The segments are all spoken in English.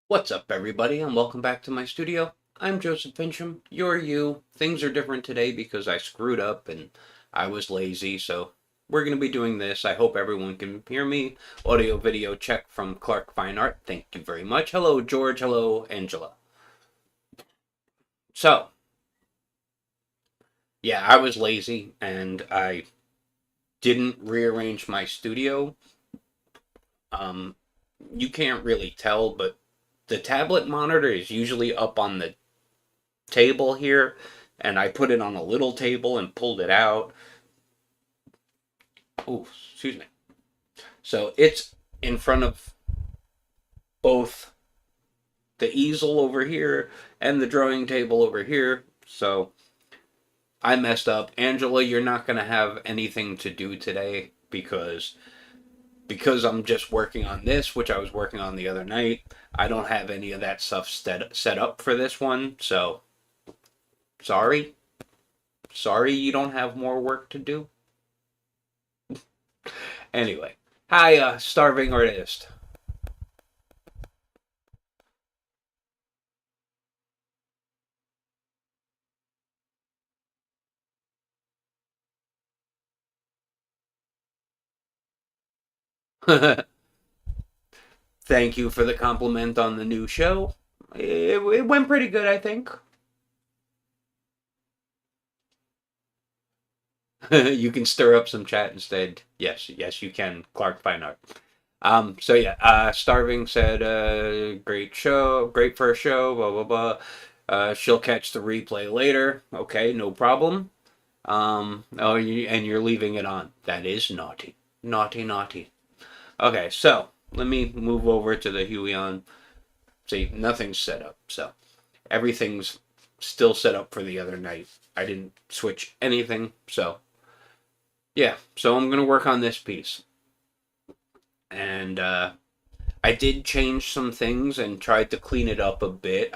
What's up, everybody, and welcome back to my studio. I'm Joseph Finchum. You're you. Things are different today because I screwed up and I was lazy, so we're going to be doing this. I hope everyone can hear me. Audio video check from Clark Fine Art. Thank you very much. Hello, George. Hello, Angela. So, yeah, I was lazy and I didn't rearrange my studio. Um, you can't really tell, but the tablet monitor is usually up on the table here, and I put it on a little table and pulled it out. Oh, excuse me. So it's in front of both the easel over here and the drawing table over here. So I messed up. Angela, you're not going to have anything to do today because I'm just working on this, which I was working on the other night. I don't have any of that stuff set up for this one. So sorry. Sorry you don't have more work to do. Anyway, hi, starving artist. Thank you for the compliment on the new show. It went pretty good, I think. You can stir up some chat instead. Yes, yes, you can, Clark Fine Art. So yeah, Starving said, great show, great first show, blah, blah, blah. She'll catch the replay later. Okay, no problem. And you're leaving it on. That is naughty. Naughty, naughty. Okay, so let me move over to the HUION. See, nothing's set up, so everything's still set up for the other night. I didn't switch anything, so yeah. So I'm gonna work on this piece, and I did change some things and tried to clean it up a bit.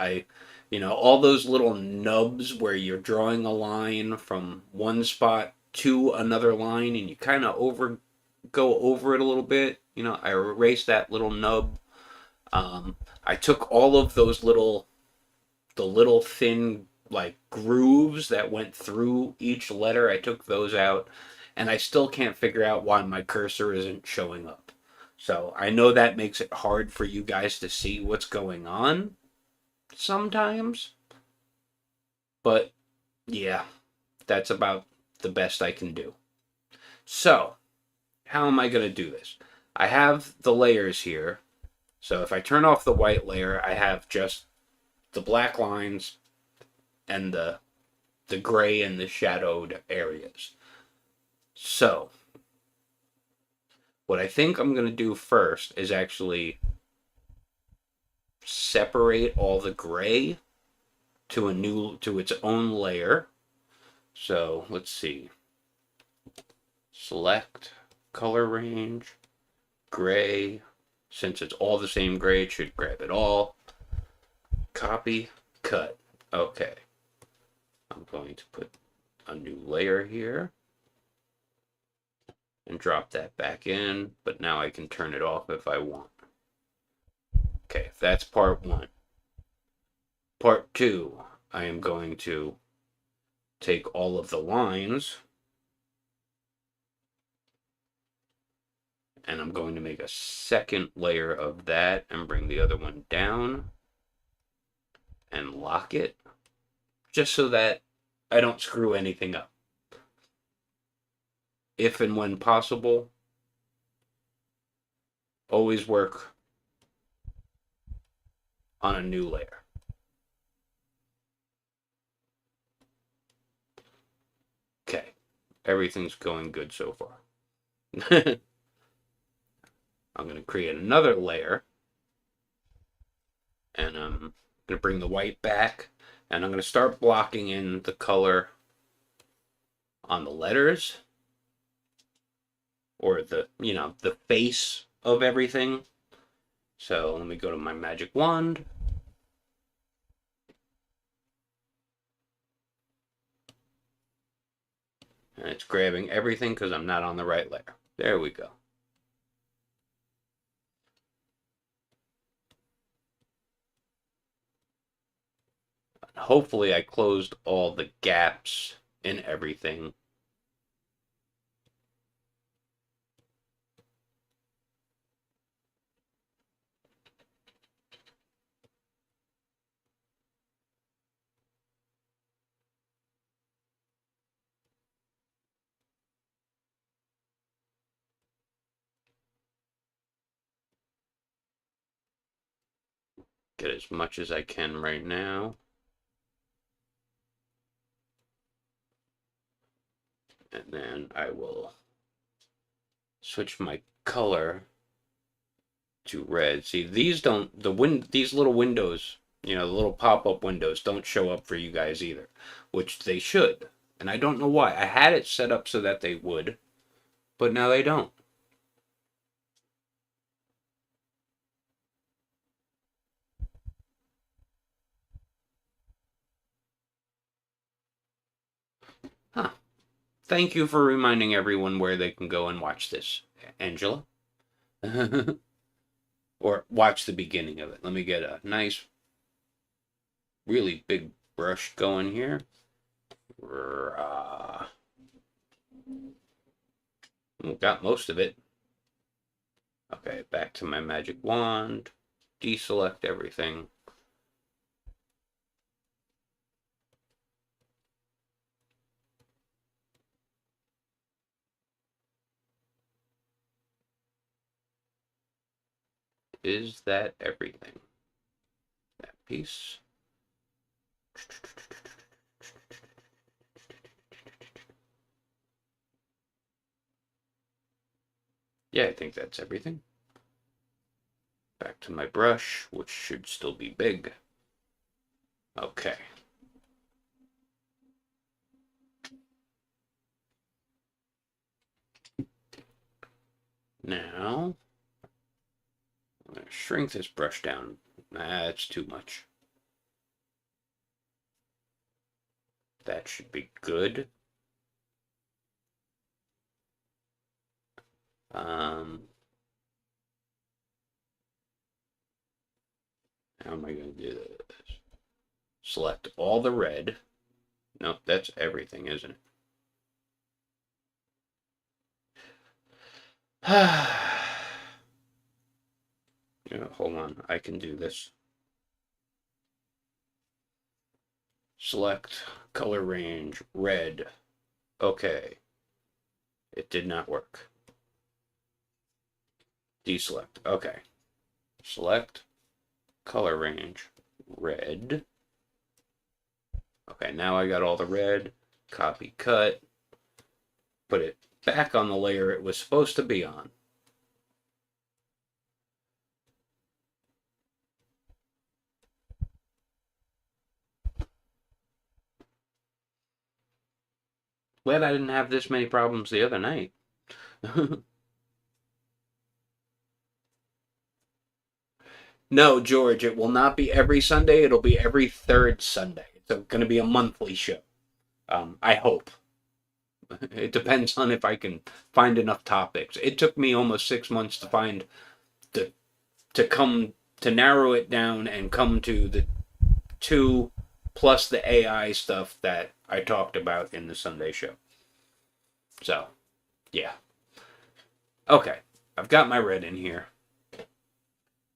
All those little nubs where you're drawing a line from one spot to another line, and you kind of go over it a little bit. I erased that little nub. I took all of the little thin like grooves that went through each letter. I took those out, and I still can't figure out why my cursor isn't showing up. So I know that makes it hard for you guys to see what's going on sometimes, but yeah, that's about the best I can do. So, how am I going to do this? I have the layers here. So if I turn off the white layer, I have just the black lines and the gray and the shadowed areas. So, what I think I'm going to do first is actually separate all the gray to its own layer. So, let's see. Select color range, gray. Since it's all the same gray, it should grab it all. Copy, cut. Okay. I'm going to put a new layer here and drop that back in, but now I can turn it off if I want. Okay, that's part one. Part two, I am going to take all of the lines and I'm going to make a second layer of that and bring the other one down and lock it just so that I don't screw anything up. If and when possible, always work on a new layer. Okay, everything's going good so far. I'm going to create another layer, and I'm going to bring the white back, and I'm going to start blocking in the color on the letters, or the face of everything. So let me go to my magic wand. And it's grabbing everything because I'm not on the right layer. There we go. hopefully I closed all the gaps in everything. Get as much as I can right now. And then I will switch my color to red. See, these don't, these little windows, you know, the little pop-up windows don't show up for you guys either, which they should. And I don't know why. I had it set up so that they would, but now they don't. Huh. Thank you for reminding everyone where they can go and watch this, Angela. Or watch the beginning of it. Let me get a nice, really big brush going here. Got most of it. Okay, back to my magic wand. Deselect everything. Is that everything? That piece. Yeah, I think that's everything. Back to my brush, which should still be big. Okay. Now, I'm going to shrink this brush down. That's too much. That should be good. How am I going to do this? Select all the red. Nope, that's everything, isn't it? Hold on, I can do this. Select color range, red. Okay. It did not work. Deselect. Okay. Select color range, red. Okay, now I got all the red. Copy, cut. Put it back on the layer it was supposed to be on. Glad I didn't have this many problems the other night. No, George, it will not be every Sunday. It'll be every third Sunday. It's going to be a monthly show. I hope. It depends on if I can find enough topics. It took me almost 6 months to find to narrow it down and come to the 2 plus the AI stuff that I talked about in the Sunday show. So, yeah. Okay, I've got my red in here.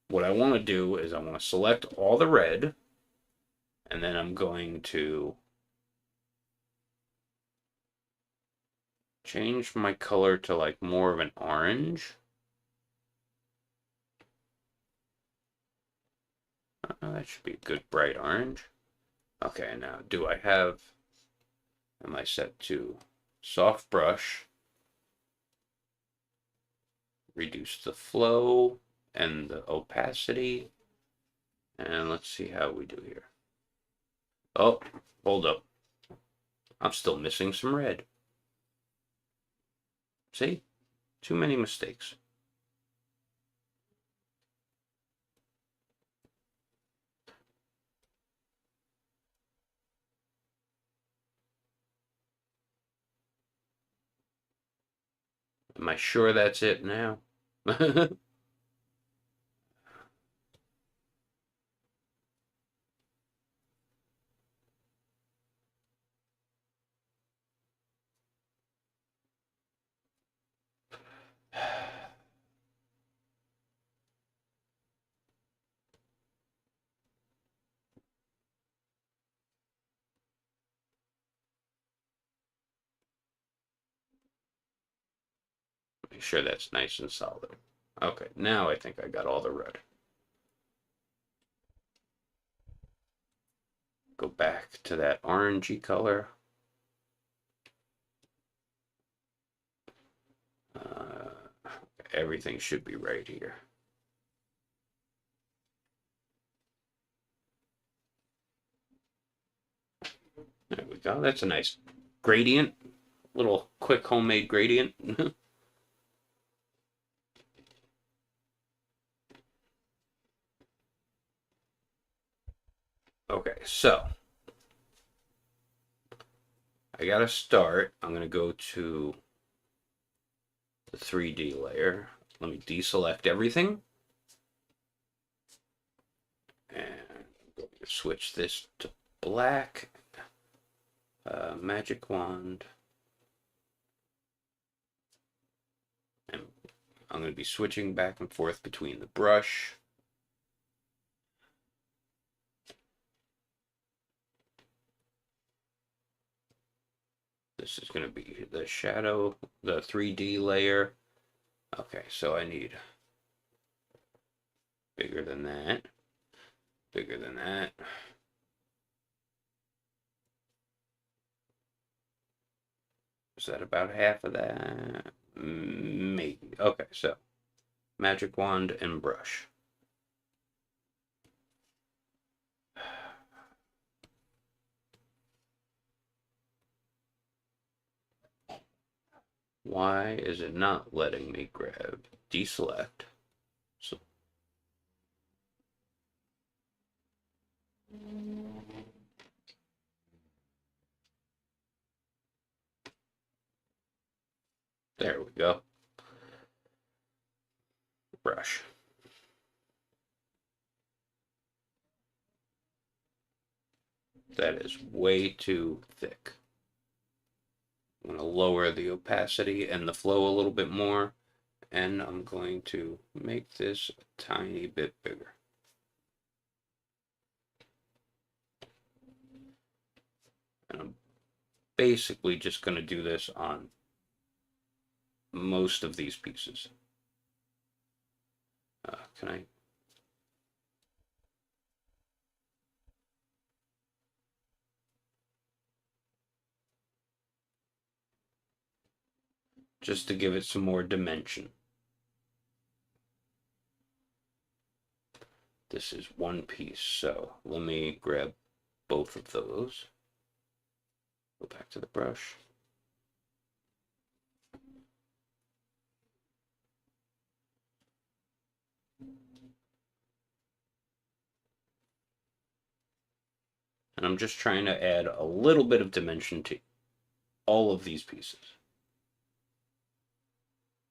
What I want to do is I want to select all the red, and then I'm going to change my color to like more of an orange. That should be a good bright orange. Okay, now am I set to soft brush, reduce the flow and the opacity, and let's see how we do here. Oh, hold up. I'm still missing some red. See? Too many mistakes. Am I sure that's it now? sure that's nice and solid. Okay, now I think I got all the red. Go back to that orangey color. Everything should be right here. There we go. That's a nice gradient. Little quick homemade gradient. Okay, so I gotta start. I'm gonna go to the 3D layer. Let me deselect everything. And I'm going to switch this to black. Magic wand. And I'm going to be switching back and forth between the brush. This is going to be the shadow, the 3D layer. Okay, so I need bigger than that, bigger than that. Is that about half of that? Maybe. Okay, so magic wand and brush. Why is it not letting me grab deselect? So there we go. Brush. That is way too thick. I'm going to lower the opacity and the flow a little bit more, and I'm going to make this a tiny bit bigger. And I'm basically just going to do this on most of these pieces. Can I? Just to give it some more dimension. This is one piece, so let me grab both of those. Go back to the brush. And I'm just trying to add a little bit of dimension to all of these pieces.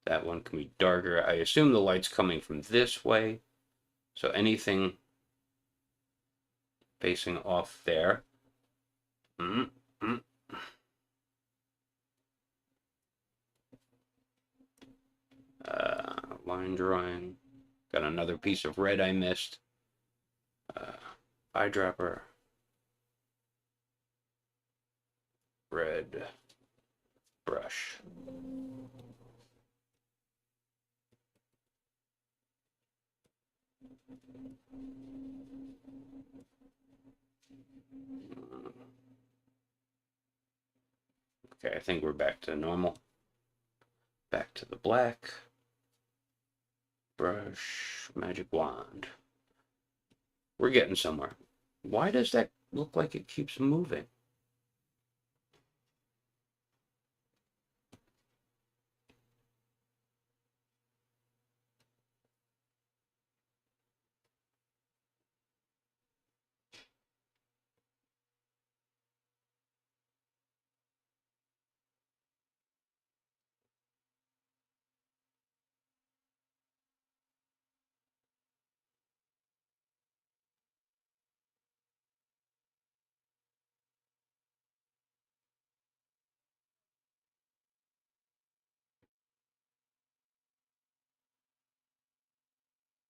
That one can be darker. I assume the light's coming from this way. So anything facing off there. Line drawing. Got another piece of red I missed. Eyedropper. Red brush. Okay, I think we're back to normal. Back to the black. Brush, magic wand. We're getting somewhere. Why does that look like it keeps moving?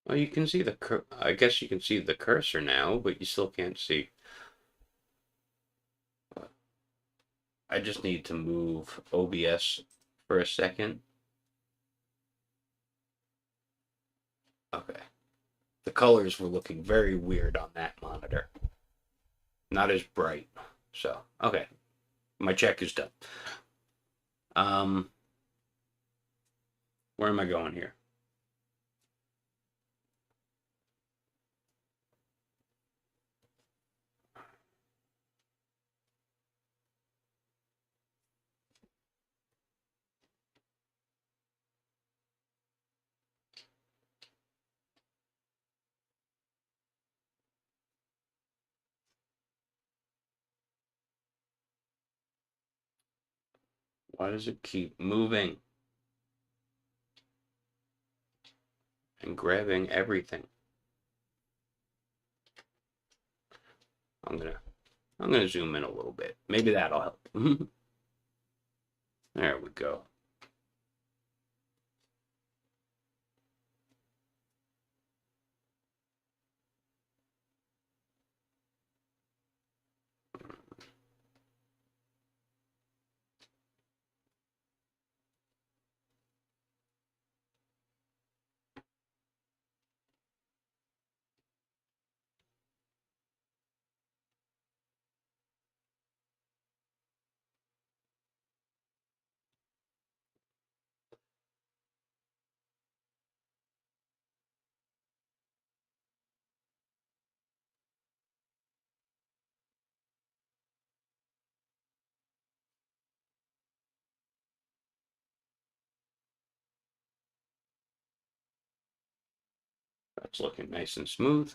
Well, you can see I guess you can see the cursor now, but you still can't see. I just need to move OBS for a second. Okay. The colors were looking very weird on that monitor. Not as bright. So, okay. My check is done. Where am I going here? Why does it keep moving and grabbing everything? I'm gonna zoom in a little bit. Maybe that'll help. There we go. That's looking nice and smooth.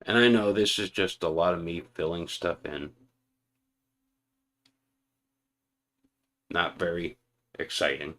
And I know this is just a lot of me filling stuff in. Not very exciting.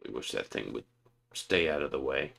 Really wish that thing would stay out of the way.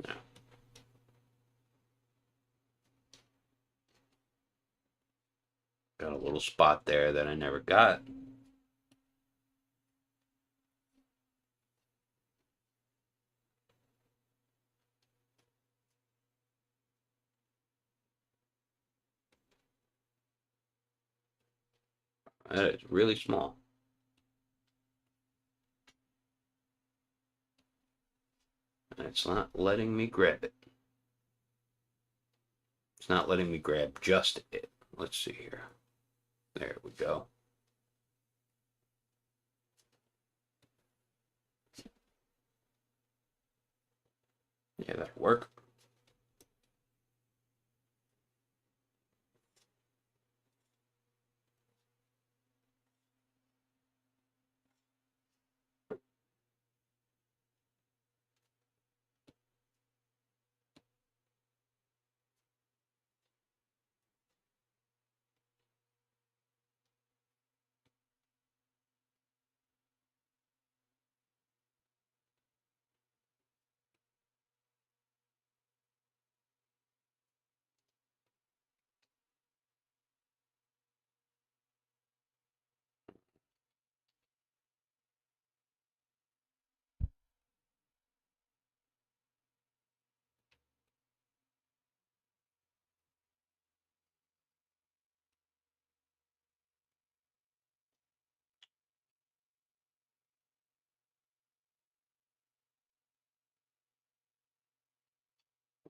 No. Got a little spot there that I never got. That is really small. And it's not letting me grab it. It's not letting me grab just it. Let's see here. There we go. Yeah, that'll work.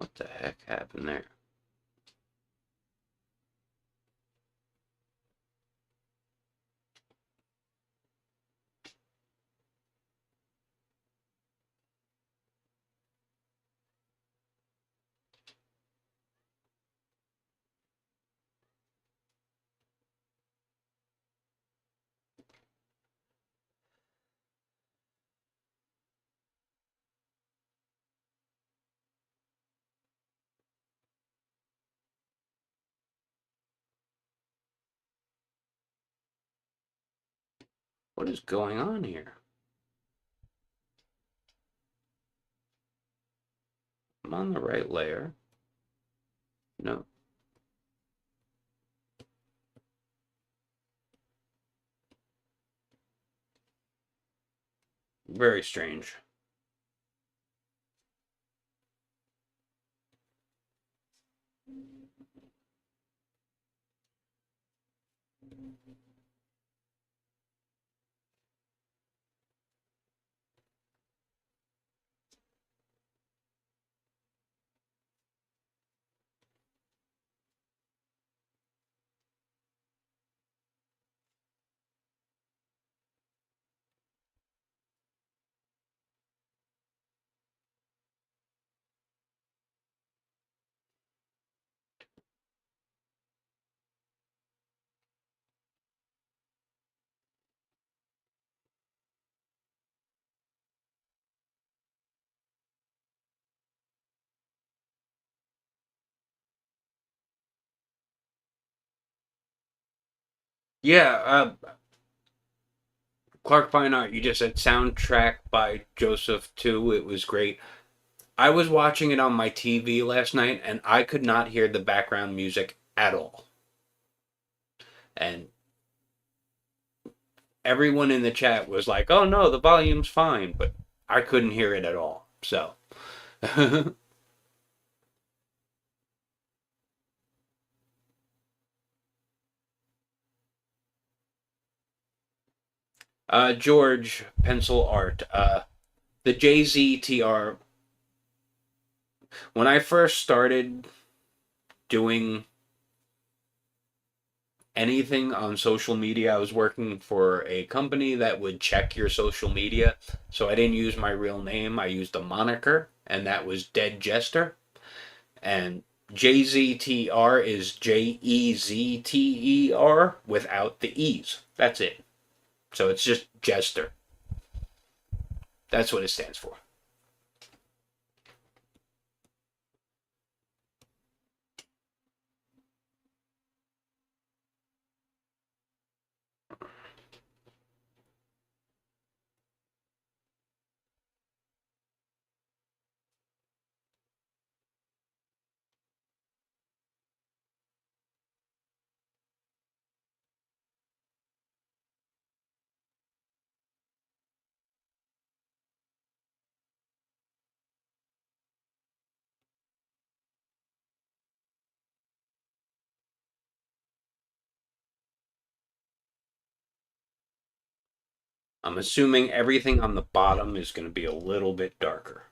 What the heck happened there? What is going on here? I'm on the right layer. No. Very strange. Yeah, Clark Fine Art, you just said soundtrack by Joseph too. It was great. I was watching it on my TV last night and I could not hear the background music at all. And everyone in the chat was like, "Oh no, the volume's fine," but I couldn't hear it at all. So, George Pencil Art, the JZTR. When I first started doing anything on social media, I was working for a company that would check your social media. So I didn't use my real name. I used a moniker, and that was Dead Jester. And JZTR is JEZTER without the E's. That's it. So it's just Jester. That's what it stands for. I'm assuming everything on the bottom is going to be a little bit darker.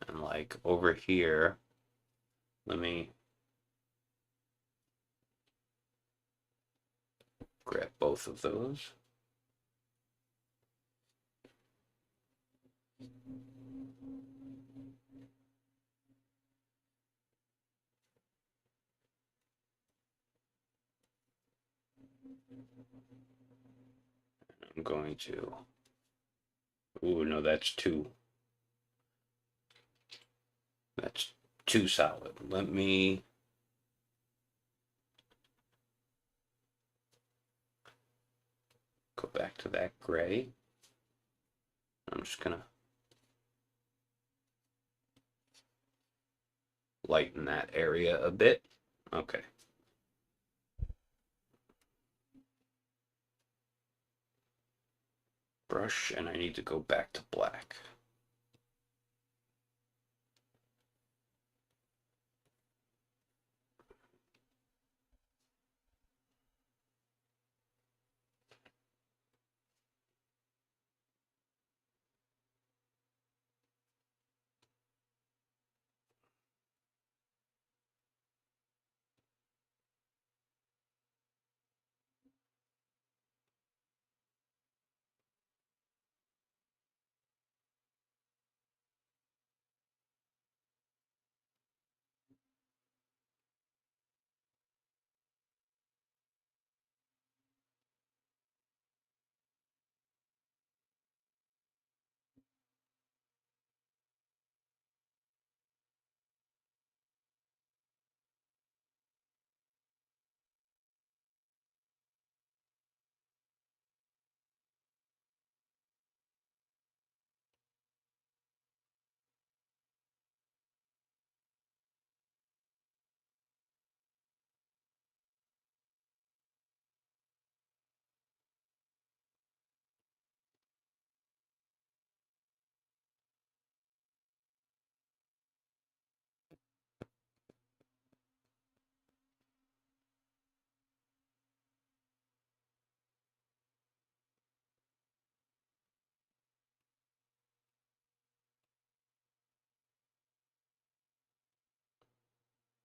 And like over here, let me grab both of those. I'm going to. Ooh, no, that's too. That's too solid. Let me. Go back to that gray. I'm just gonna lighten that area a bit. Okay. Brush, and I need to go back to black.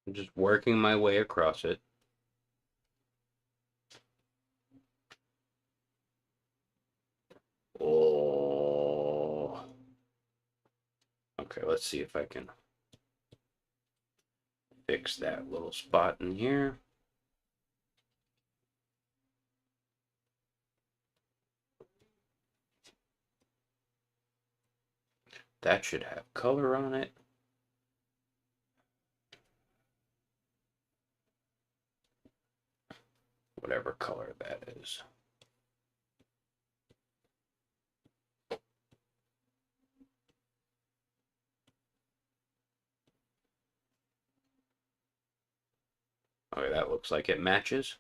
I'm just working my way across it. Oh. Okay, let's see if I can fix that little spot in here. That should have color on it. Whatever color that is. Okay, that looks like it matches.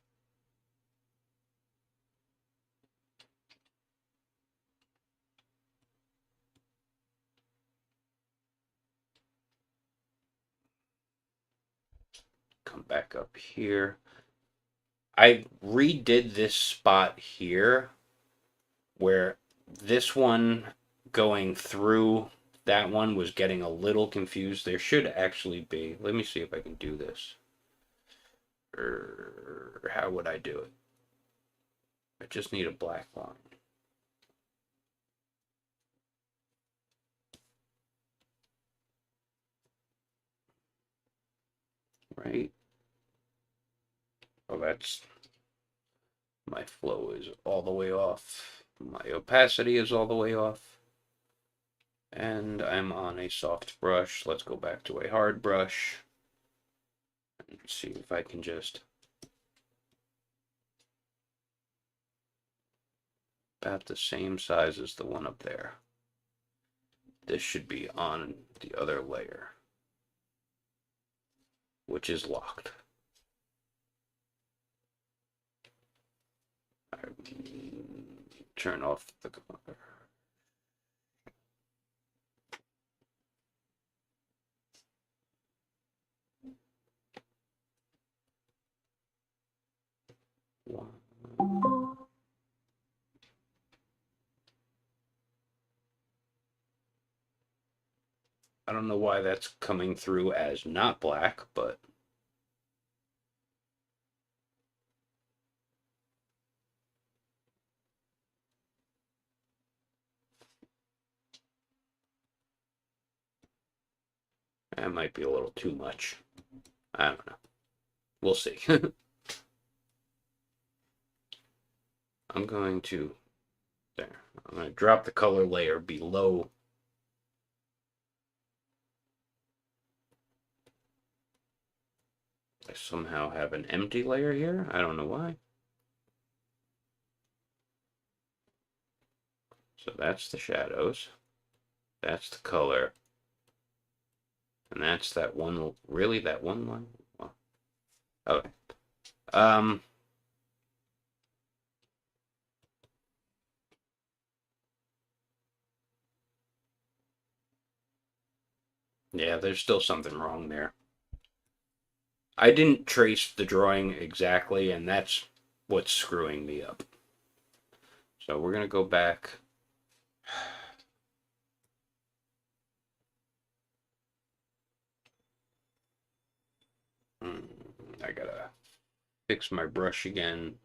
Come back up here. I redid this spot here where this one going through that one was getting a little confused. There should actually be, let me see if I can do this. How would I do it? I just need a black line. Right? Oh, that's, my flow is all the way off. My opacity is all the way off. And I'm on a soft brush. Let's go back to a hard brush. And see if I can just about the same size as the one up there. This should be on the other layer, which is locked. Turn off the color. I don't know why that's coming through as not black, but that might be a little too much. I don't know. We'll see. I'm going to, there. I'm going to drop the color layer below. I somehow have an empty layer here. I don't know why. So that's the shadows. That's the color. And that's that one, really that one line? Well, okay. Yeah, there's still something wrong there. I didn't trace the drawing exactly, and that's what's screwing me up. So we're going to go back. I gotta fix my brush again.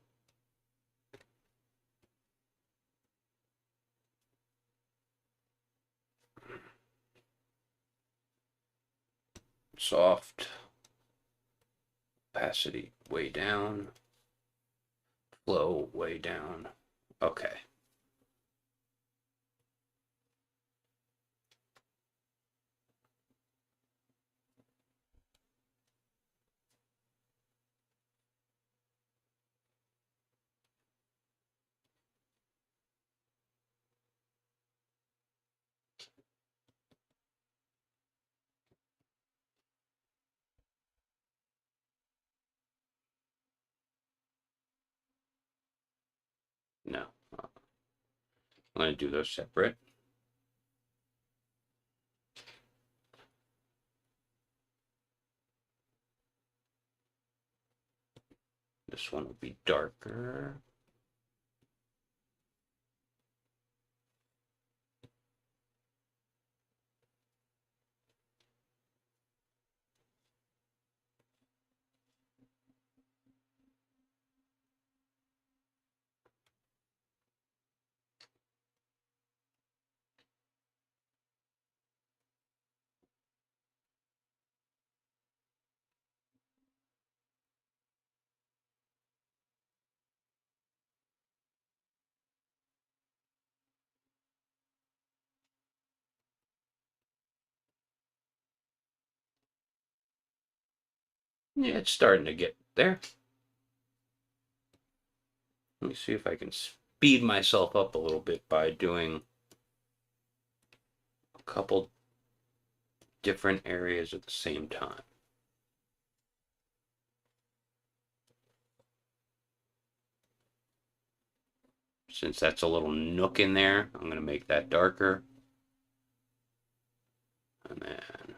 Soft. Opacity way down. Flow way down. Okay. No. I'm going to do those separate. This one will be darker. Yeah, it's starting to get there. Let me see if I can speed myself up a little bit by doing a couple different areas at the same time. Since that's a little nook in there, I'm going to make that darker. And then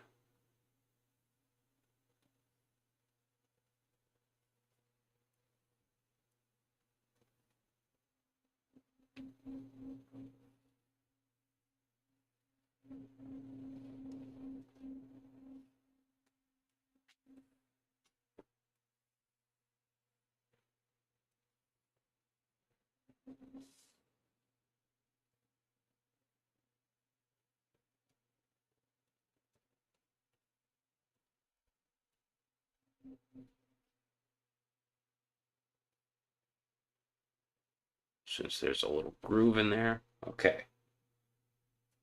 since there's a little groove in there, okay.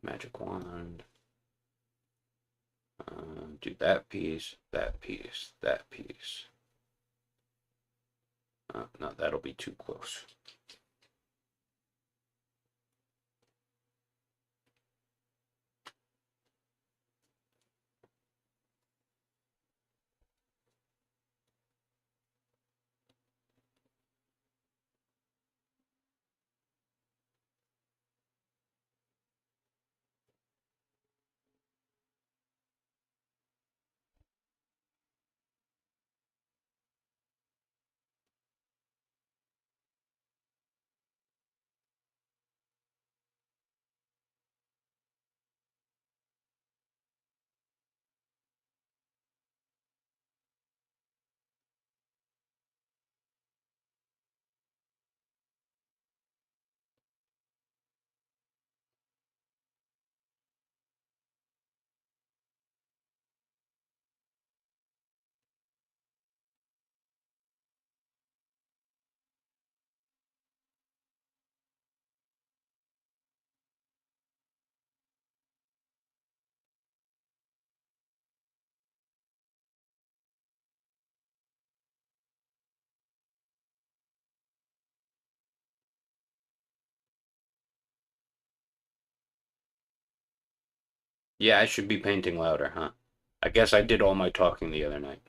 Magic wand. Do that piece, that piece, that piece. No, that'll be too close. Yeah, I should be painting louder, huh? I guess I did all my talking the other night.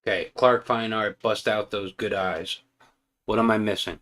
Okay, Clark Fine Art, bust out those good eyes. What am I missing?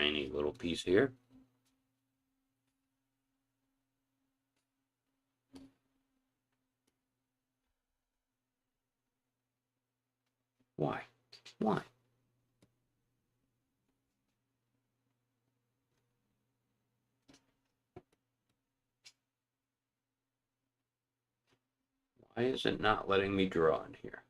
tiny little piece here. Why? Why? Why is it not letting me draw in here?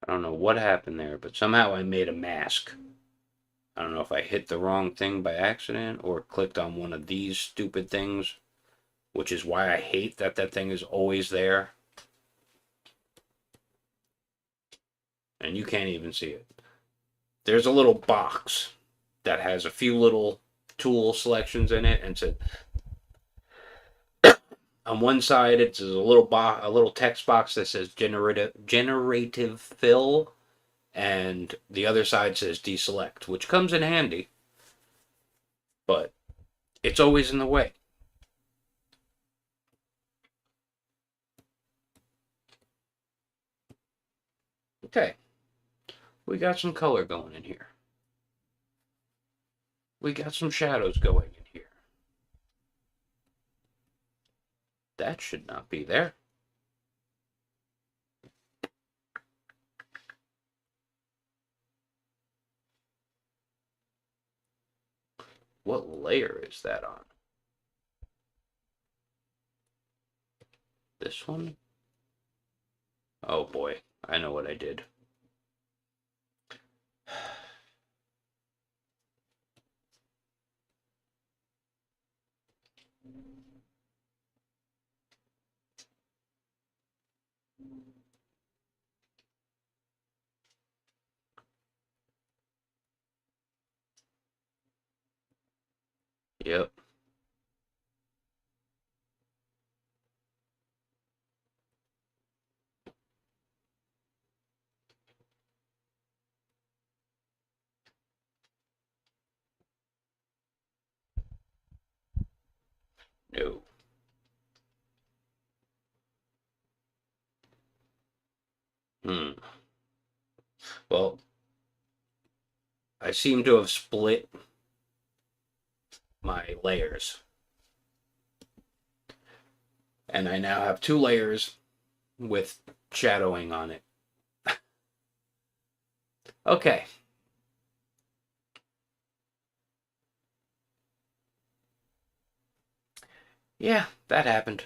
I don't know what happened there, but somehow I made a mask. I don't know if I hit the wrong thing by accident or clicked on one of these stupid things, which is why I hate that that thing is always there. And you can't even see it. There's a little box that has a few little tool selections in it, and said on one side it's a little text box that says generative fill, and the other side says deselect, which comes in handy, but it's always in the way. Okay, we got some color going in here. We got some shadows going in here. That should not be there. What layer is that on? This one? Oh boy, I know what I did. Yep. No. Well, I seem to have split my layers. And I now have two layers with shadowing on it. Okay. Yeah, that happened.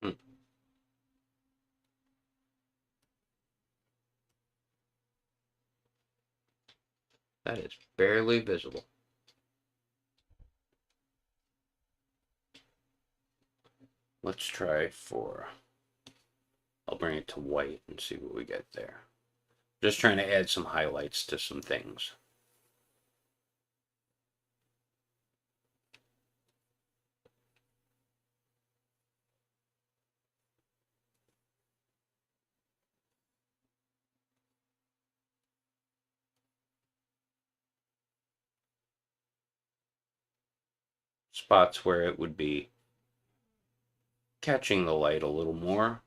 Hmm. That is barely visible. Let's try for... I'll bring it to white and see what we get there. Just trying to add some highlights to some things. Spots where it would be catching the light a little more.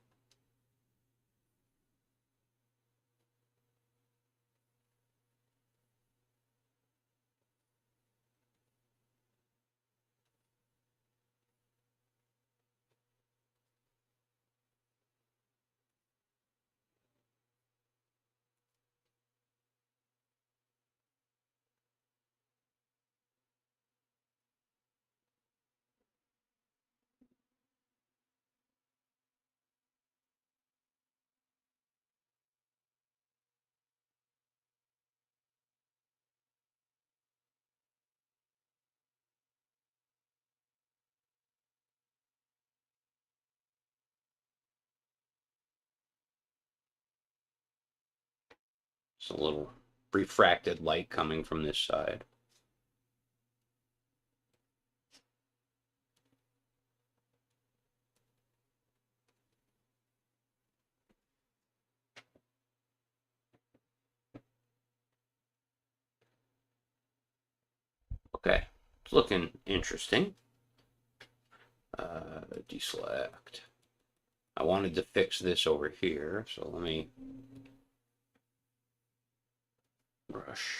It's a little refracted light coming from this side. Okay, it's looking interesting. Deselect. I wanted to fix this over here, so let me brush.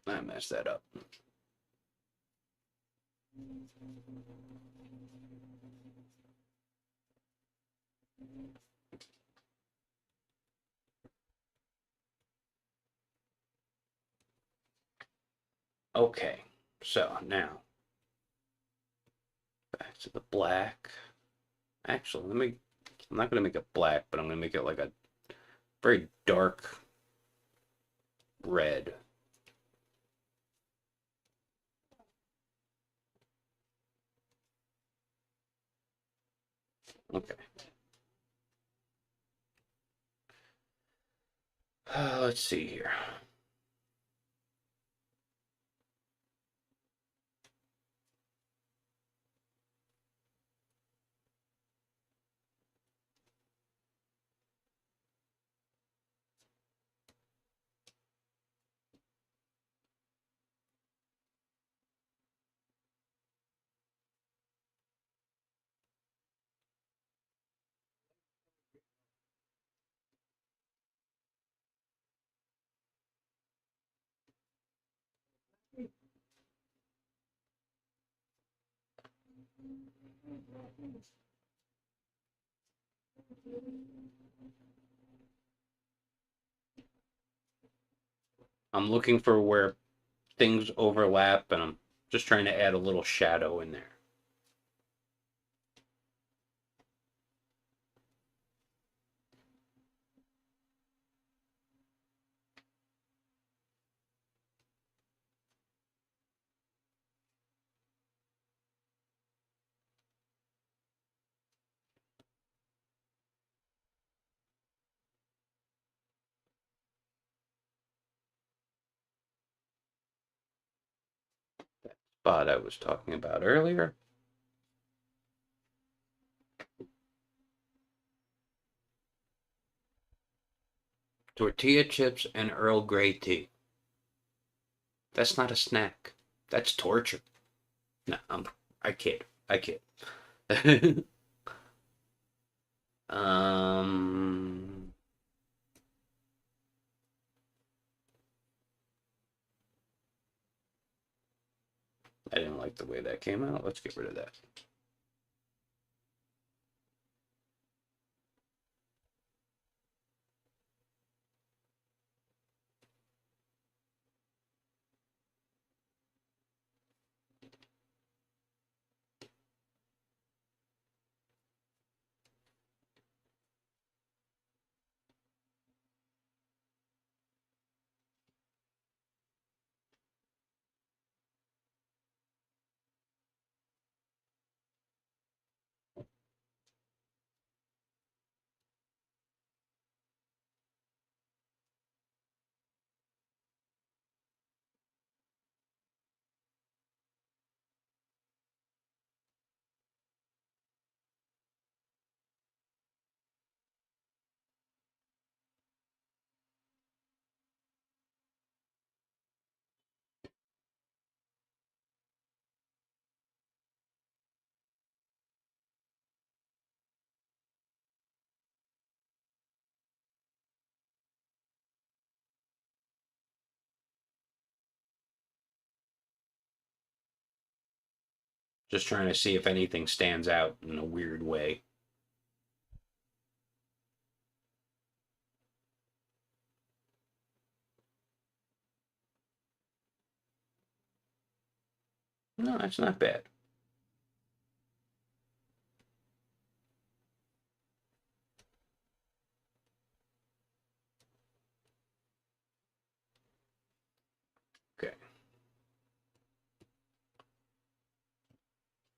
I messed that up. Okay, so now back to the black. Actually, I'm not going to make it black, but I'm going to make it like a very dark red. Okay. Let's see here. I'm looking for where things overlap, and I'm just trying to add a little shadow in there. Spot I was talking about earlier. Tortilla chips and Earl Grey tea. That's not a snack. That's torture. No, I kid. I kid. um, I didn't like the way that came out. Let's get rid of that. Just trying to see if anything stands out in a weird way. No, that's not bad.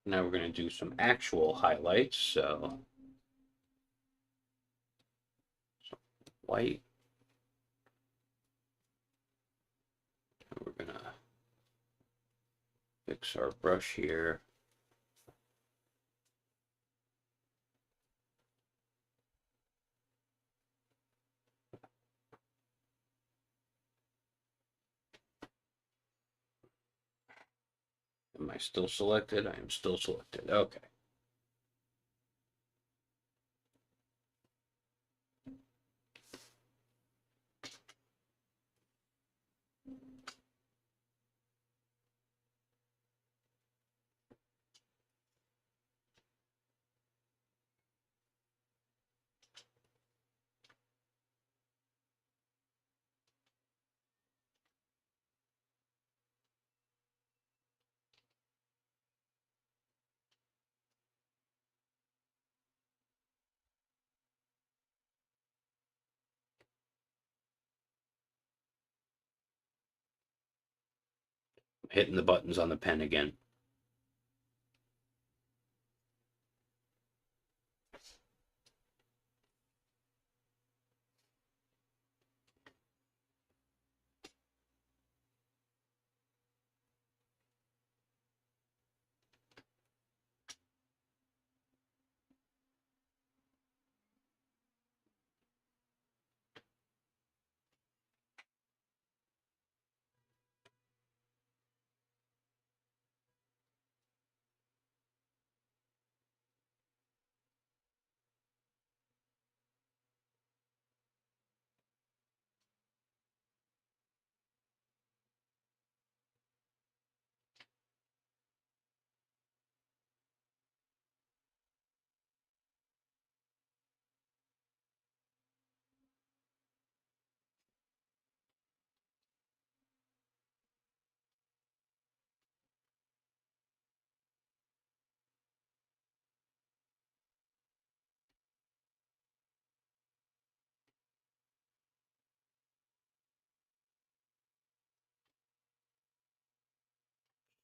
Now we're going to do some actual highlights. So white. And we're going to fix our brush here. Am I still selected? I am still selected. Okay. Hitting the buttons on the pen again.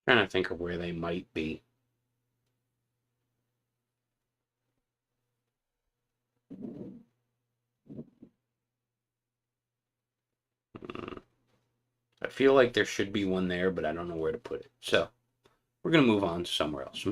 Trying to think of where they might be. I feel like there should be one there, but I don't know where to put it. So we're going to move on to somewhere else.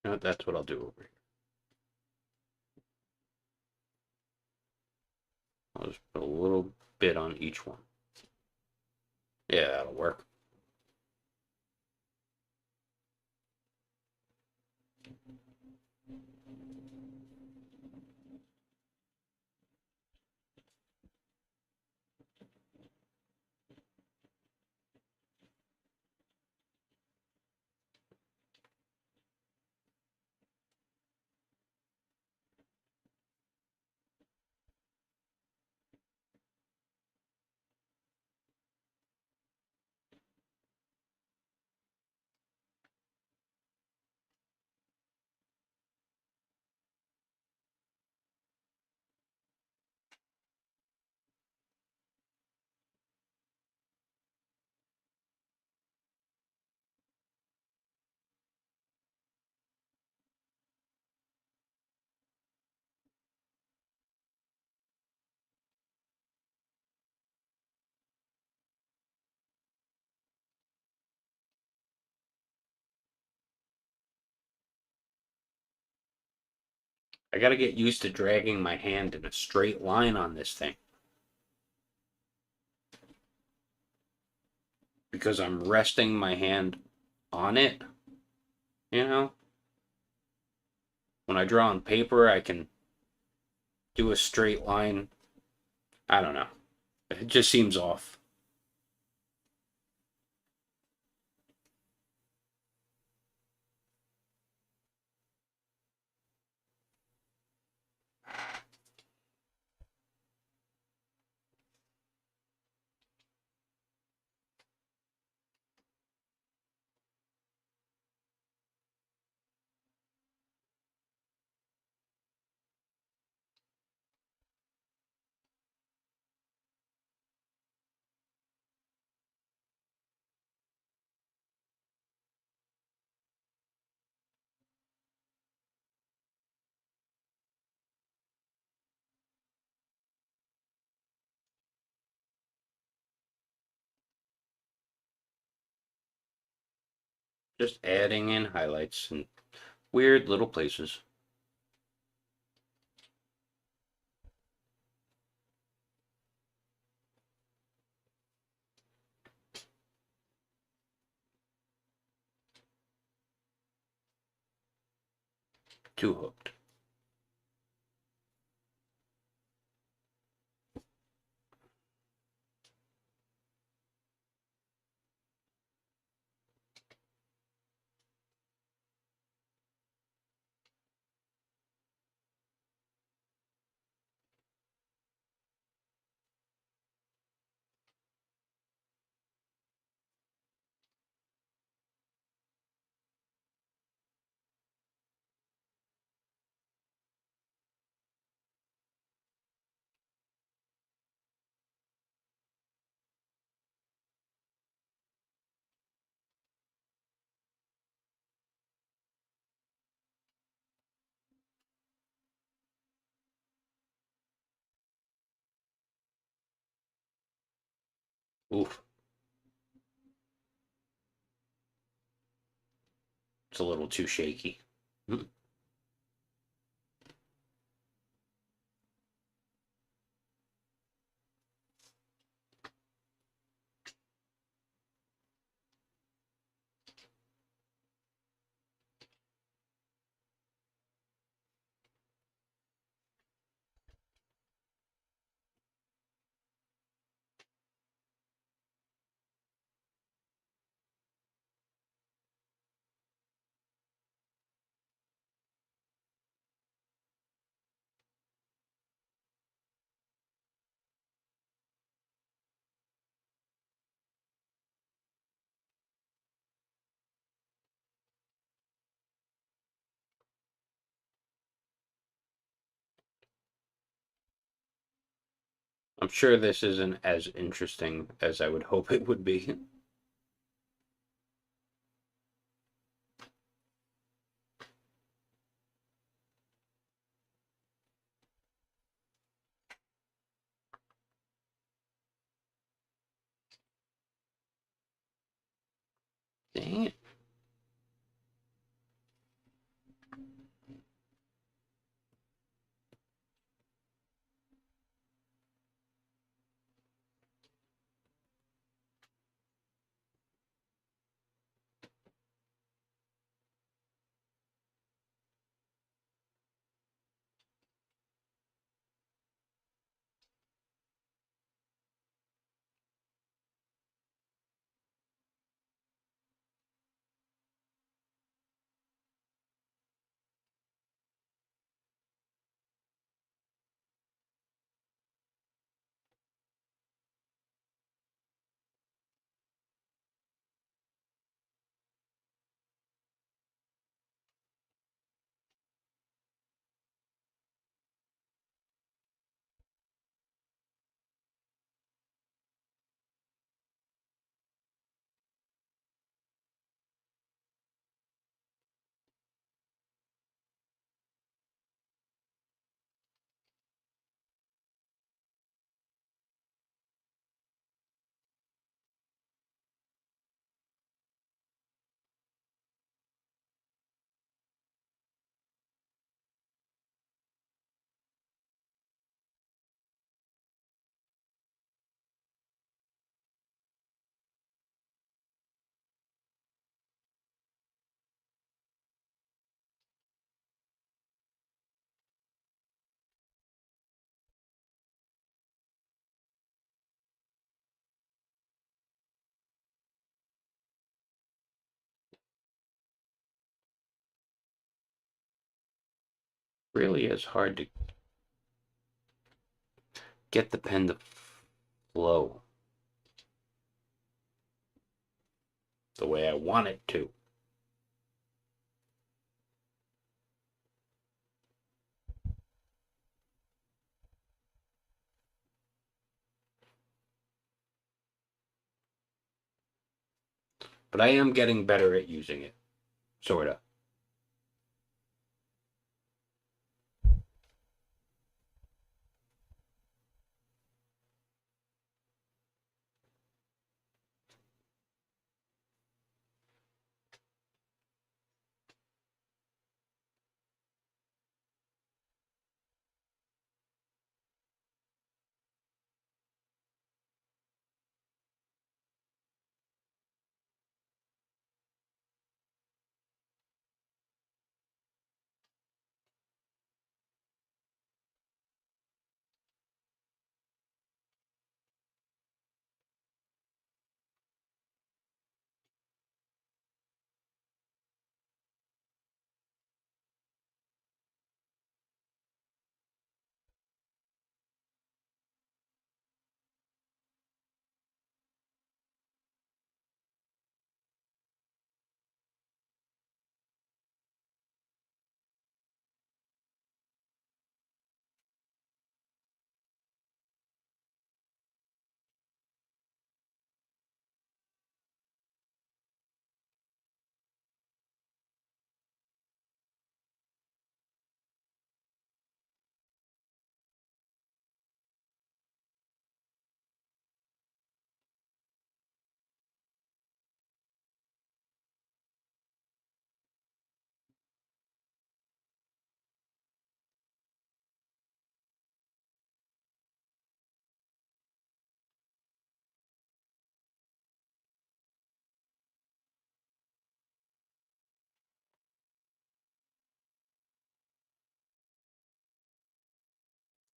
No, that's what I'll do over here. I'll just put a little bit on each one. Yeah, that'll work. I gotta get used to dragging my hand in a straight line on this thing. Because I'm resting my hand on it, you know? When I draw on paper, I can do a straight line. I don't know. It just seems off. Just adding in highlights and weird little places. Too hooked. Oof. It's a little too shaky. I'm sure this isn't as interesting as I would hope it would be. Dang it. Really is hard to get the pen to flow the way I want it to. But I am getting better at using it, sorta.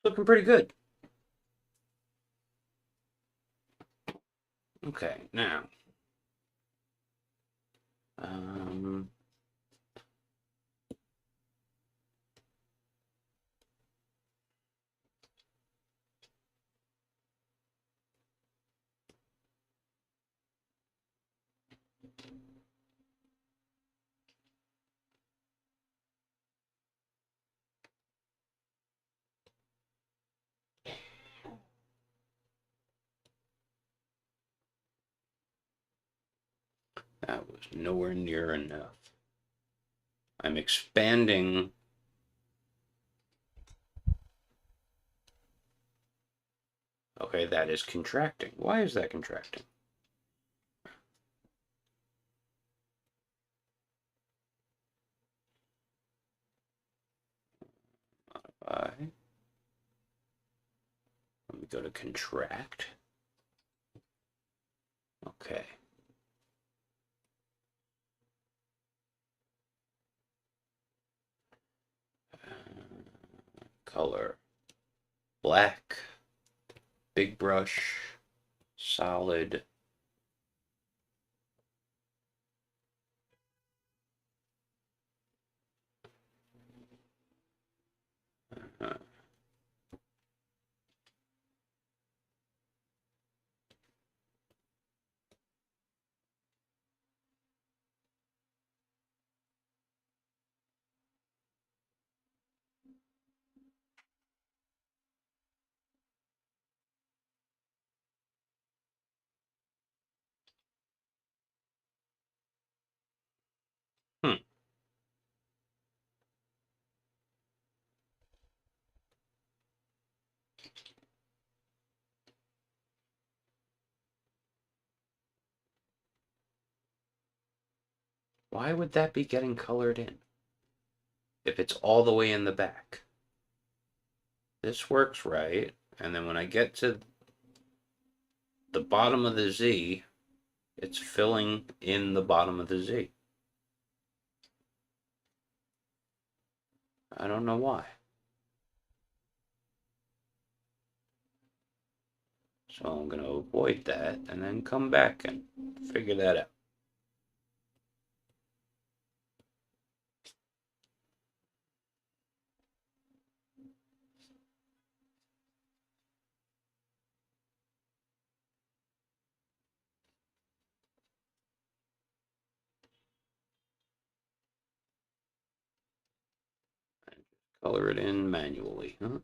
Looking pretty good. Okay, now. Um, that was nowhere near enough. I'm expanding. Okay, that is contracting. Why is that contracting? Modify. Let me go to contract. Okay. Color. Black. Big brush. Solid. Uh, hmm. Why would that be getting colored in? If it's all the way in the back. This works right. And then when I get to the bottom of the Z, it's filling in the bottom of the Z. I don't know why. So I'm going to avoid that and then come back and figure that out. color it in manually. Huh?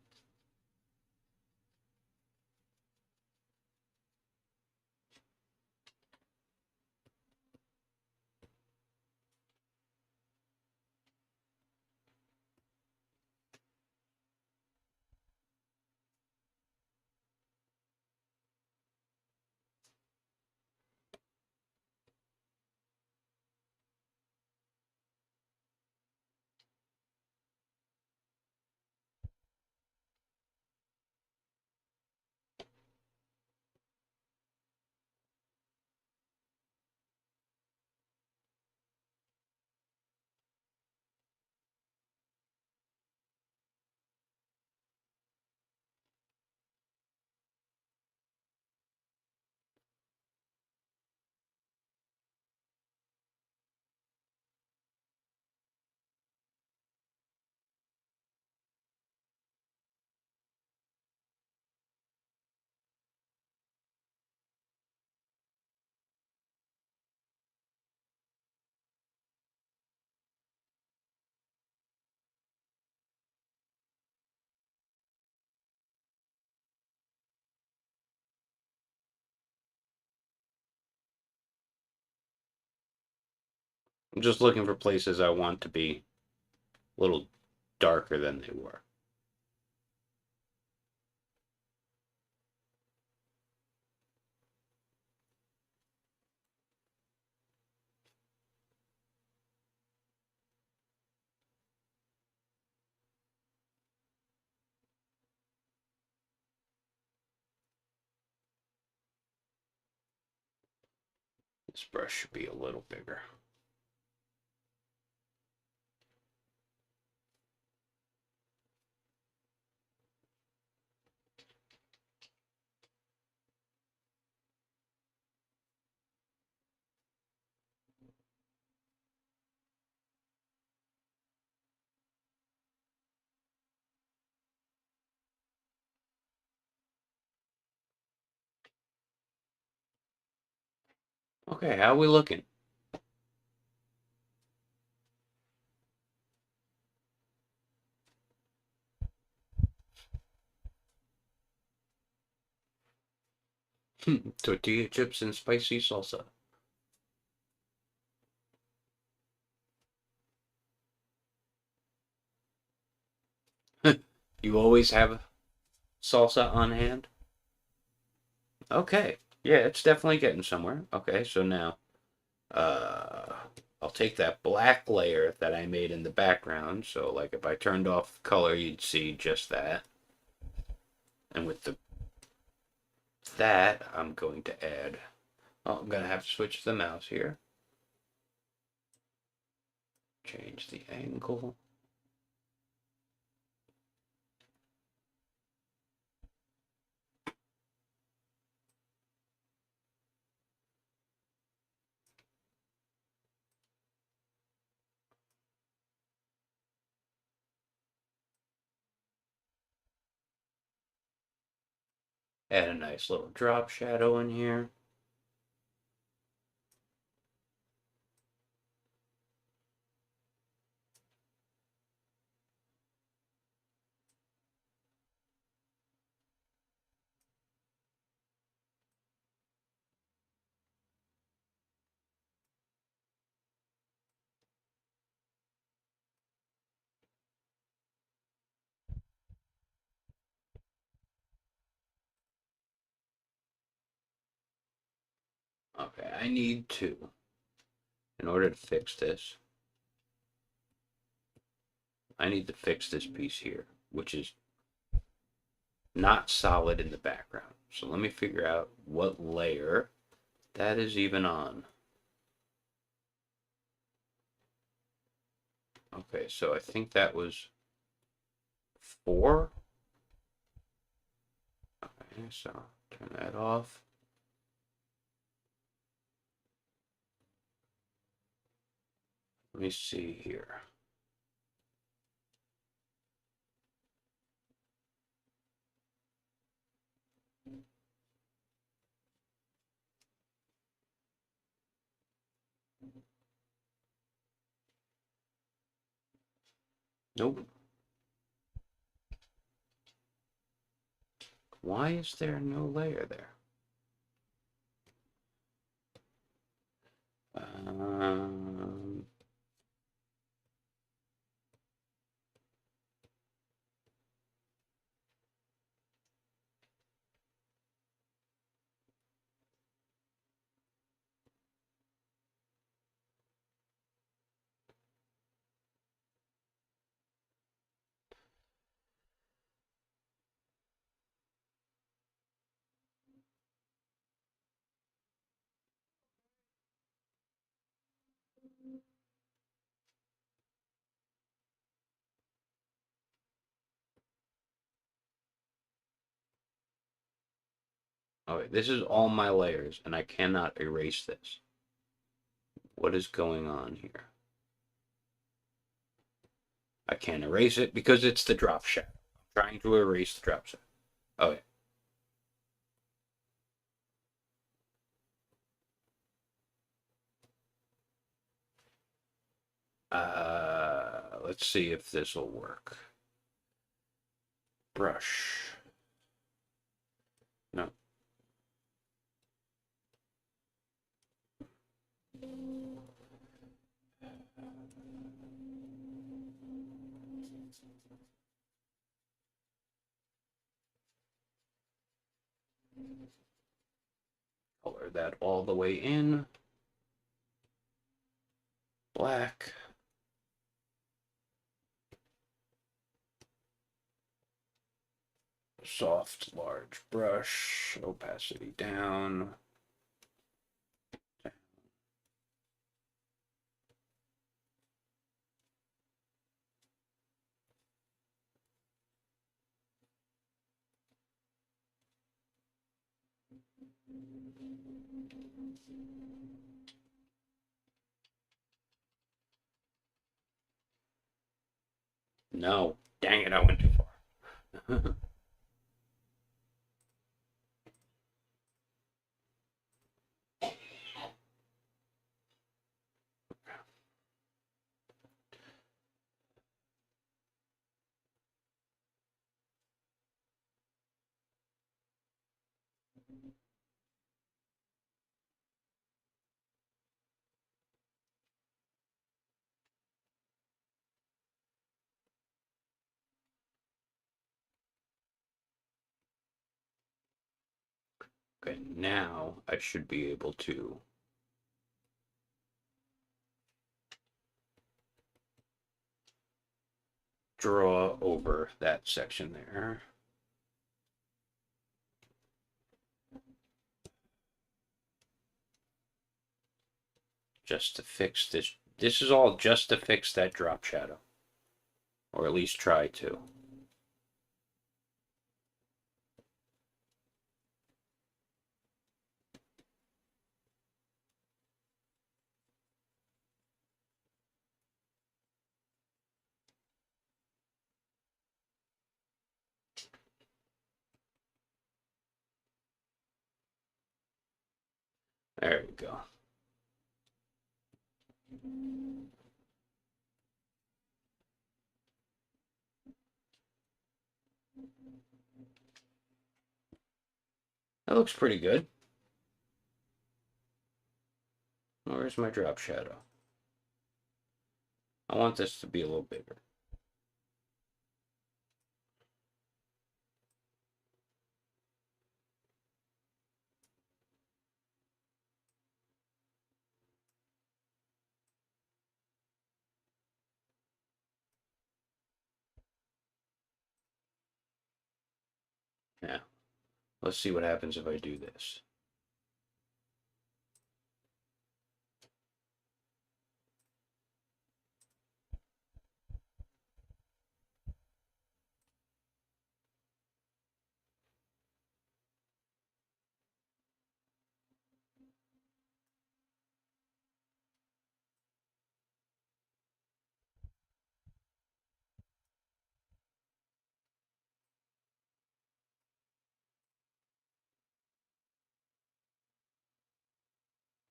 I'm just looking for places I want to be a little darker than they were. This brush should be a little bigger. Okay, how are we looking? Tortilla chips and spicy salsa. You always have salsa on hand? Okay. Yeah, it's definitely getting somewhere. Okay, so now uh I'll take that black layer that I made in the background. So like if I turned off color, you'd see just that. And with that, I'm going to add, oh, I'm going to have to switch the mouse here. Change the angle. Add a nice little drop shadow in here. Okay, I need to, in order to fix this, I need to fix this piece here, which is not solid in the background. So let me figure out what layer that is even on. Okay, so I think that was 4. Okay, so turn that off. Let me see here. Nope. Why is there no layer there? Okay, this is all my layers, and I cannot erase this. What is going on here? I can't erase it because it's the drop shadow. I'm trying to erase the drop shadow. Okay. Let's see if this will work. Brush. No. Color that all the way in. Black. Soft, large brush. Opacity down. No. Dang it, I went too far. Okay, now I should be able to draw over that section there. Just to fix this. This is all just to fix that drop shadow. Or at least try to. There we go. That looks pretty good. Where's my drop shadow? I want this to be a little bigger. Now, let's see what happens if I do this.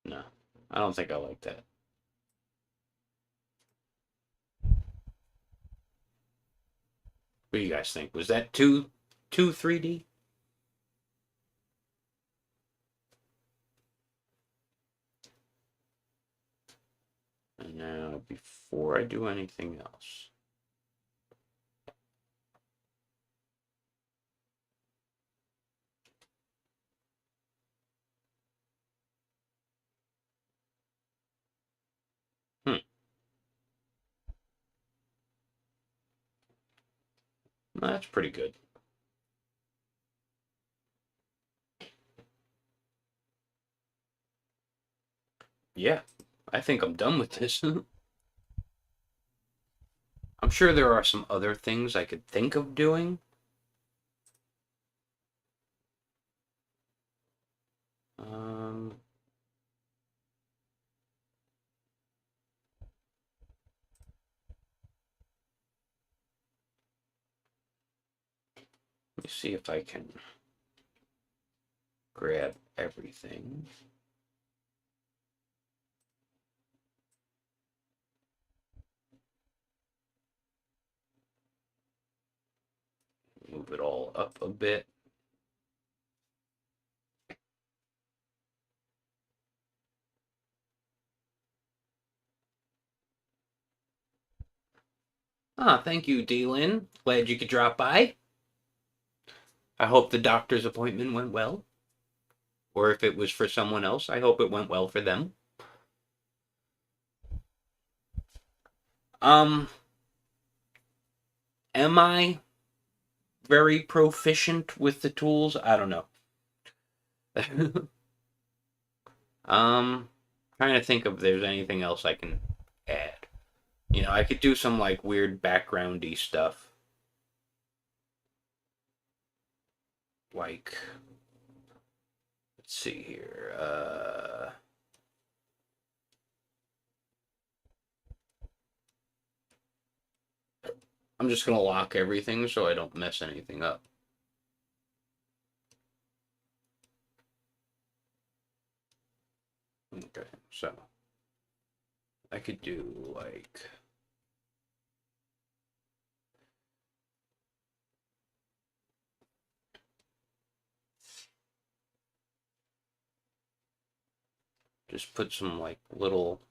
No, I don't think I like that. What do you guys think? Was that too 3D? And now, before I do anything else, that's pretty good. Yeah, I think I'm done with this. I'm sure there are some other things I could think of doing. Um, Let me see if I can grab everything. Move it all up a bit. Ah, thank you, D-Lin. Glad you could drop by. I hope the doctor's appointment went well. Or if it was for someone else, I hope it went well for them. Am I very proficient with the tools? I don't know. Trying to think if there's anything else I can add. You know, I could do some like weird backgroundy stuff. Like, let's see here. I'm just gonna lock everything so I don't mess anything up. Okay, so I could do like just put some like little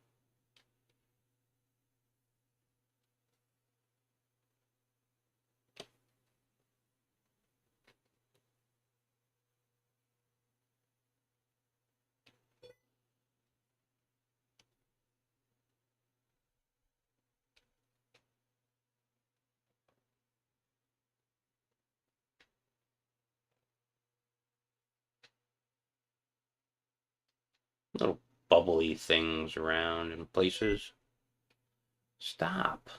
little bubbly things around in places. Stop.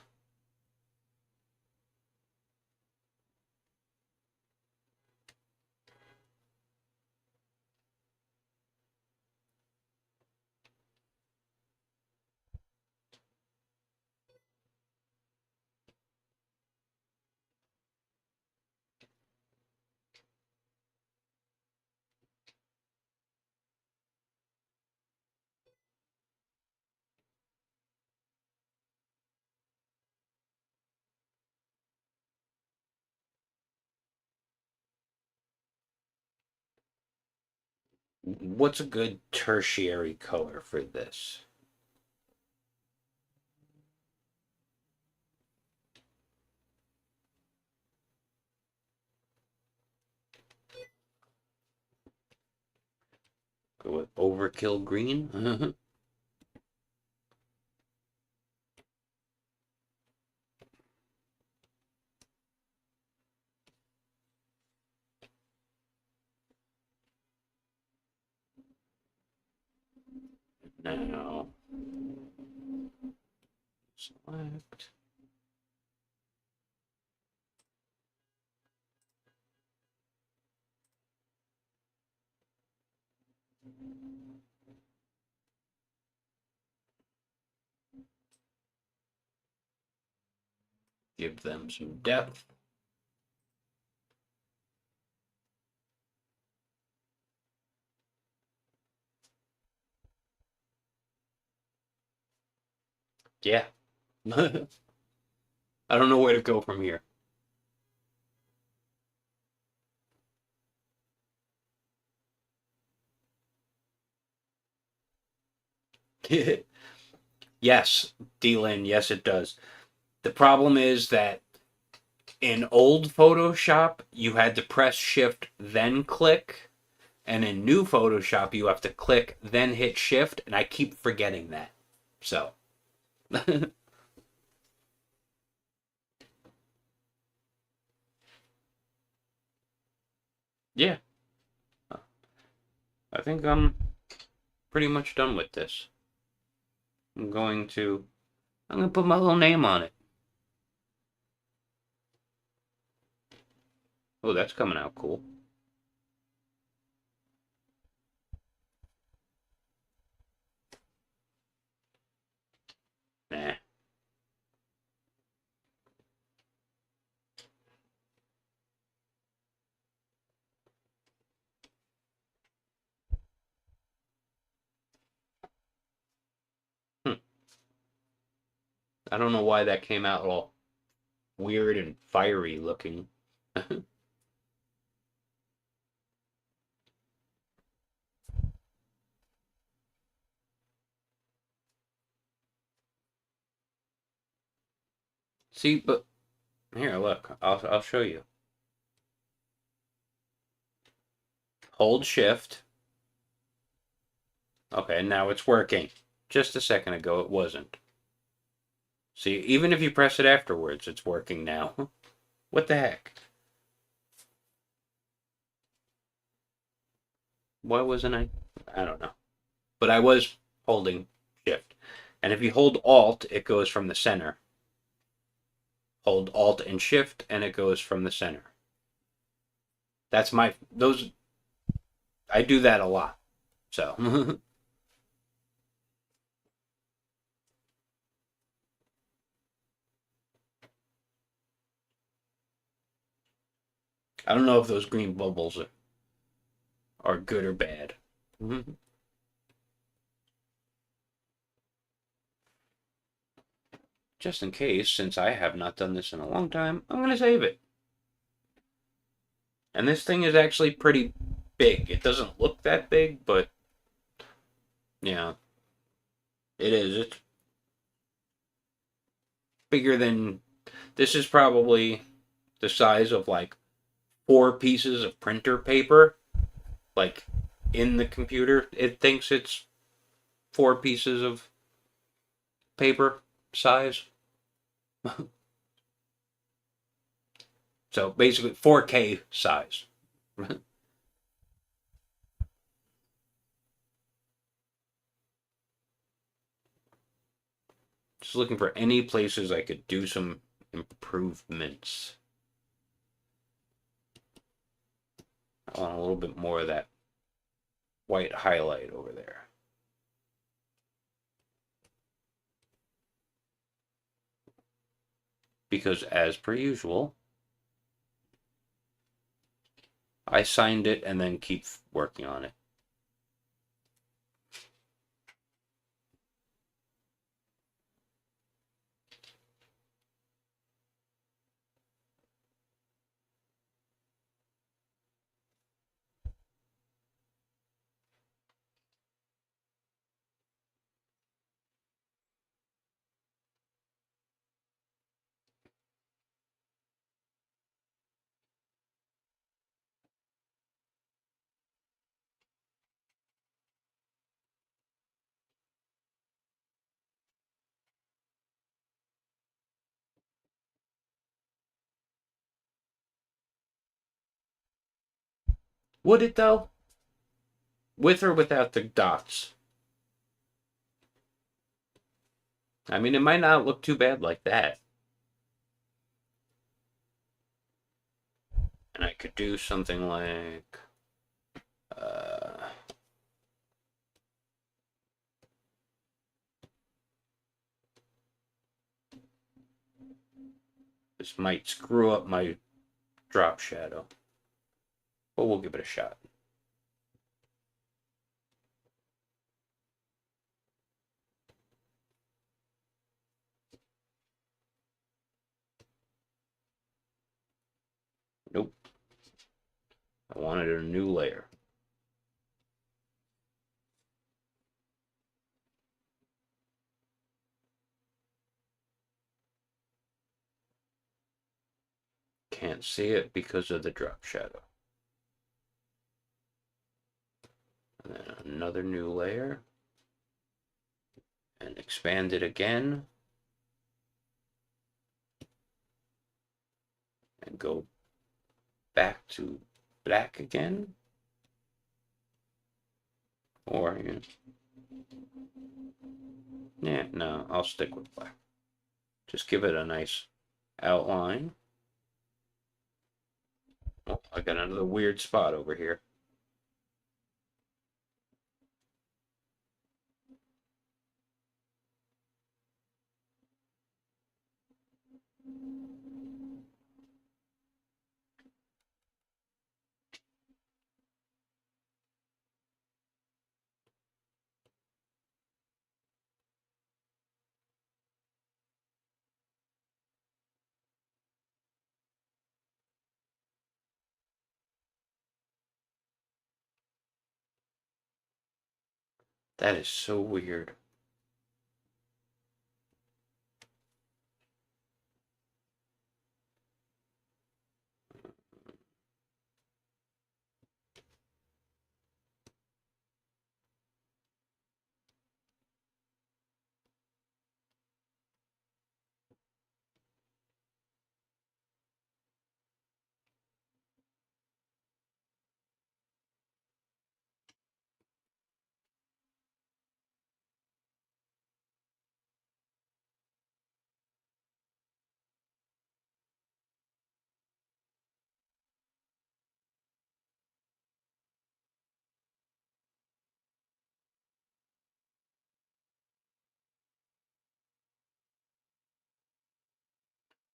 What's a good tertiary color for this? Go with overkill green? Now, select. Give them some depth. Yeah. I don't know where to go from here. Yes, D-Lin, yes it does. The problem is that in old Photoshop, you had to press Shift, then click. And in new Photoshop, you have to click, then hit Shift. And I keep forgetting that. So. Yeah. I think I'm pretty much done with this. I'm going to put my little name on it. Oh, that's coming out cool. Nah. Hmm. I don't know why that came out all weird and fiery looking. See, but here, look. I'll show you. Hold Shift. Okay, now it's working. Just a second ago, it wasn't. See, even if you press it afterwards, it's working now. What the heck? Why wasn't I? I don't know. But I was holding Shift. And if you hold Alt, it goes from the center. Hold Alt and Shift, and it goes from the center. That's those, I do that a lot. So. I don't know if those green bubbles are good or bad. Just in case, since I have not done this in a long time, I'm going to save it. And this thing is actually pretty big. It doesn't look that big, but yeah, it is. It's bigger than. This is probably the size of like 4 pieces of printer paper. Like in the computer, it thinks it's 4 pieces of paper size. So basically 4K size. Just looking for any places I could do some improvements. I want a little bit more of that white highlight over there. Because as per usual, I signed it and then keep working on it. Would it though? With or without the dots? I mean, it might not look too bad like that. And I could do something like... this might screw up my drop shadow. But we'll give it a shot. Nope. I wanted a new layer. can't see it because of the drop shadow. And then another new layer. And expand it again. And go back to black again. Or, you know, yeah, no, I'll stick with black. Just give it a nice outline. Oh, I got another weird spot over here. That is so weird.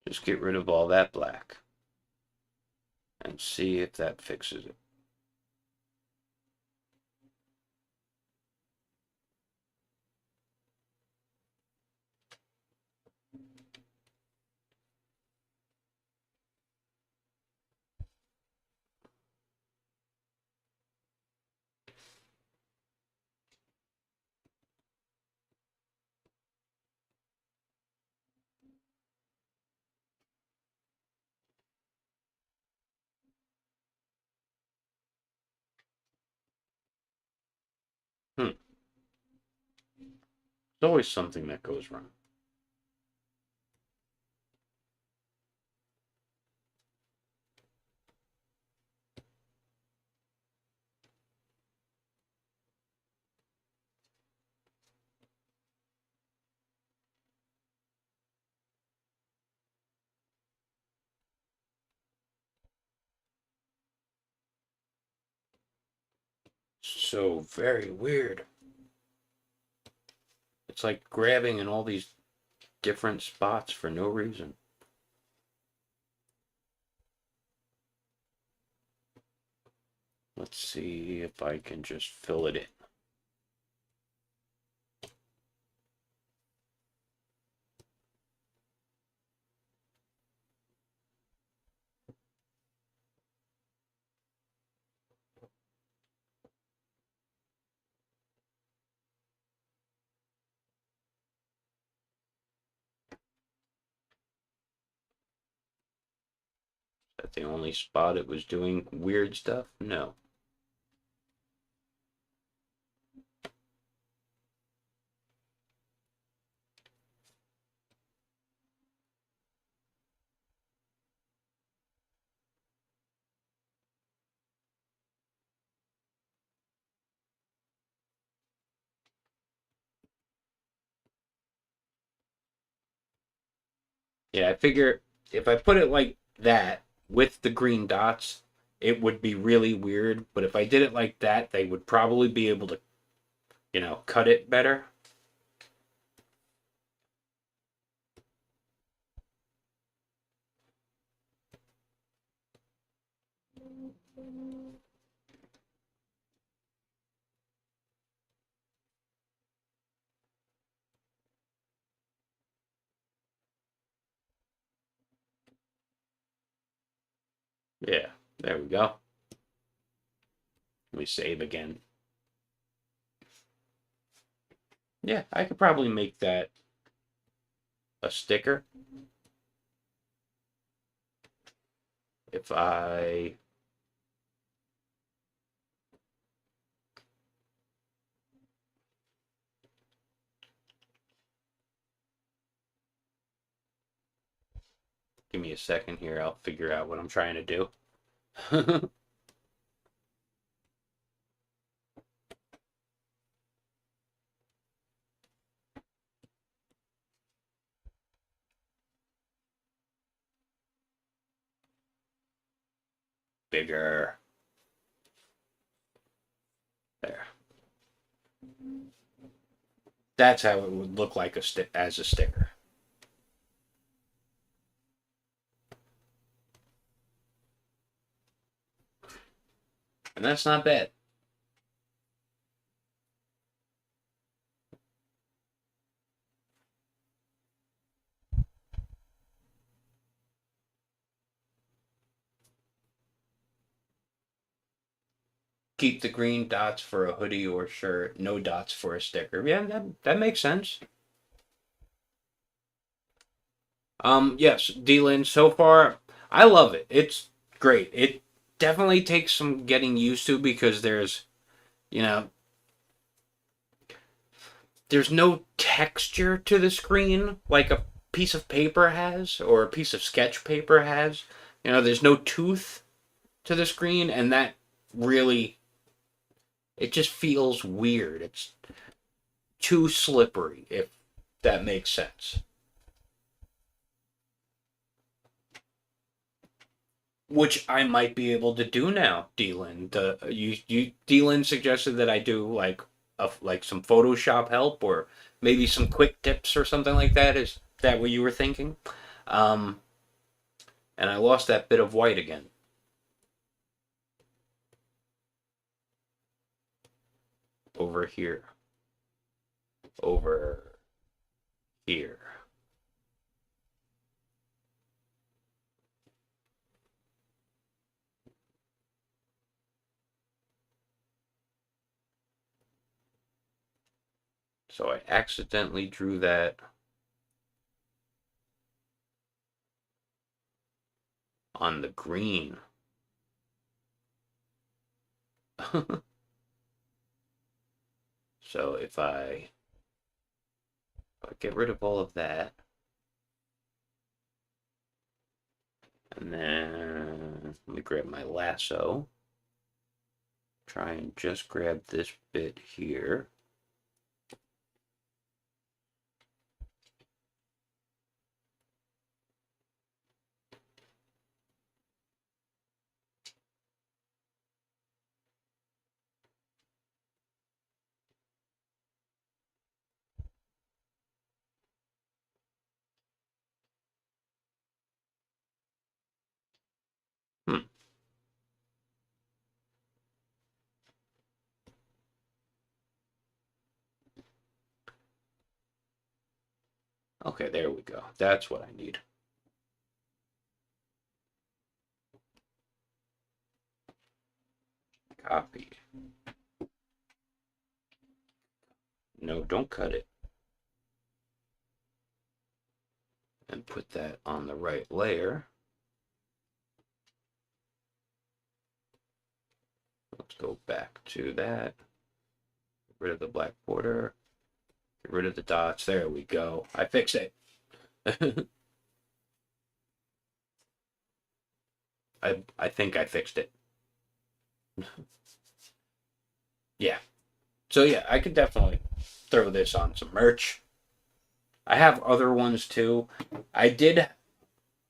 Just get rid of all that black and see if that fixes it. There's always something that goes wrong. So very weird. It's like grabbing in all these different spots for no reason. Let's see if I can just fill it in. Is that the only spot it was doing weird stuff? No. Yeah, I figure if I put it like that with the green dots, it would be really weird. But if I did it like that, they would probably be able to, you know, cut it better. Yeah, there we go. Let me save again. Yeah, I could probably make that a sticker. if I give me a second here, I'll figure out what I'm trying to do. Bigger. There. That's how it would look like as a sticker. And that's not bad. Keep the green dots for a hoodie or shirt, no dots for a sticker. Yeah, that makes sense. Yes, D-Lin, so far, I love it. It's great. It definitely takes some getting used to because you know, there's no texture to the screen like a piece of paper has or a piece of sketch paper has. There's no tooth to the screen, and that really, it just feels weird. It's too slippery, if that makes sense. Which I might be able to do now, Dylan. Dylan suggested that I do like some Photoshop help or maybe some quick tips or something like that. Is that what you were thinking? Um, and I lost that bit of white again. Over here. Over here. So I accidentally drew that on the green. So if I get rid of all of that, and then let me grab my lasso, try and just grab this bit here. Hmm. Okay, there we go. That's what I need. Copy. No, don't cut it. And put that on the right layer. Let's go back to that. Get rid of the black border. Get rid of the dots. There we go. I fixed it. I think I fixed it. Yeah. So yeah, I could definitely throw this on some merch. I have other ones too. I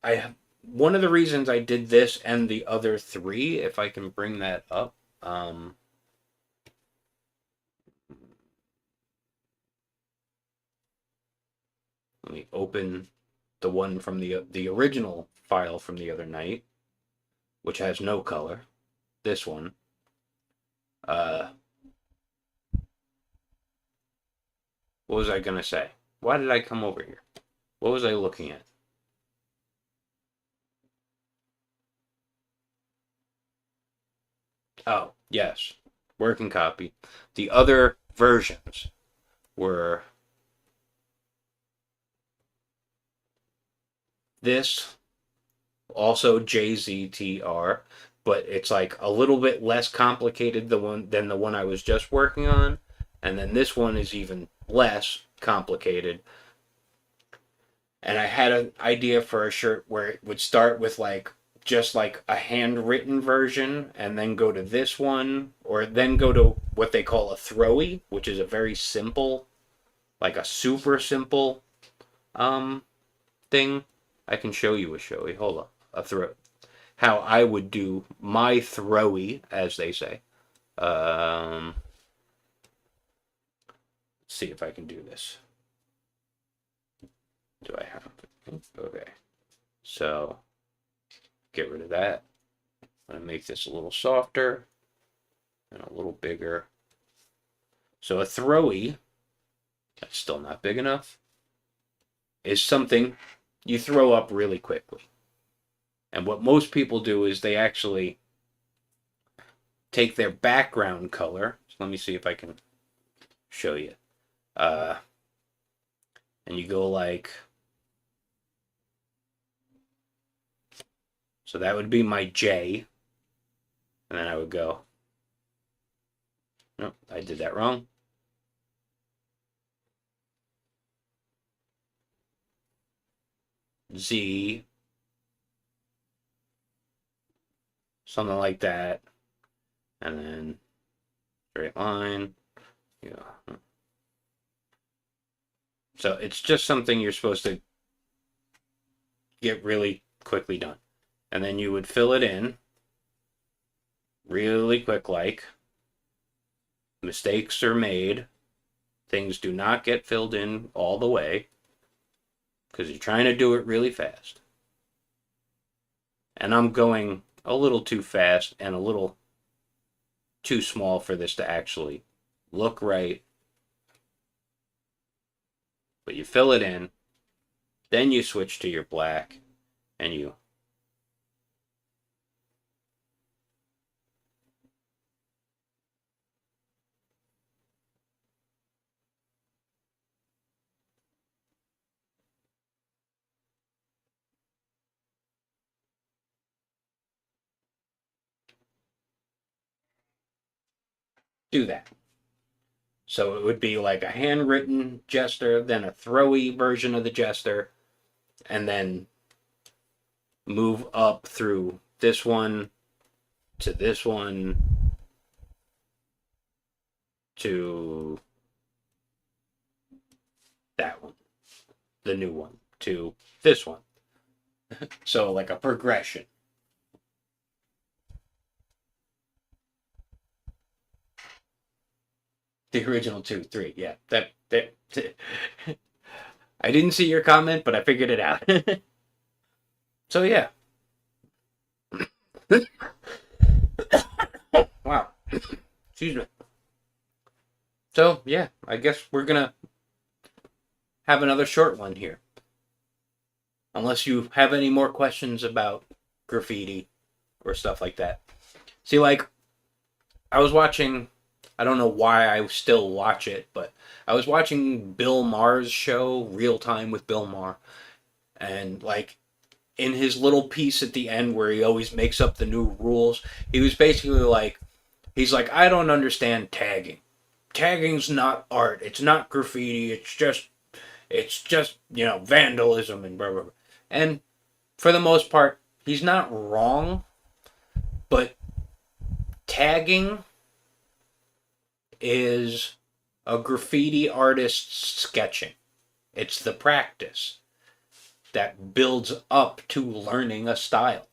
have one of the reasons I did this and the other three, if I can bring that up. Let me open the one from the original file from the other night, which has no color. This one. What was I gonna say? Why did I come over here? What was I looking at? Oh, yes. Working copy. The other versions were this also JZTR, but it's like a little bit less complicated than the one I was just working on, and then this one is even less complicated. And I had an idea for a shirt where it would start with like just like a handwritten version and then go to this one, or then go to what they call a throwy, which is a very simple, like a super simple thing. I can show you a showy. Hold on. A throw. How I would do my throwy, as they say. Let's see if I can do this. Do I have it? Okay. So, get rid of that. I'm going to make this a little softer and a little bigger. So a throwy, that's still not big enough, is something you throw up really quickly. And what most people do is they actually take their background color. So let me see if I can show you. And you go like, so that would be my J. And then I would go, no, I did that wrong. Z. Something like that. And then straight line. Yeah. So it's just something you're supposed to get really quickly done. And then you would fill it in really quick like. Mistakes are made. Things do not get filled in all the way because you're trying to do it really fast. And I'm going a little too fast and a little too small for this to actually look right. But you fill it in, then you switch to your black, and you do that. So it would be like a handwritten gesture, then a throwy version of the gesture, and then move up through this one to this one to that one, the new one, to this one. So like a progression. The original 2, 3, yeah. That I didn't see your comment, but I figured it out. So yeah. Wow. Excuse me. So yeah, I guess we're gonna have another short one here. Unless you have any more questions about graffiti or stuff like that. See, like, I was watching, I don't know why I still watch it, but I was watching Bill Maher's show, Real Time with Bill Maher, and like in his little piece at the end where he always makes up the new rules, he was basically like, he's like, I don't understand tagging. Tagging's not art. It's not graffiti. It's just, you know, vandalism and blah, blah, blah. And for the most part, he's not wrong, but tagging is a graffiti artist's sketching. It's the practice that builds up to learning a style.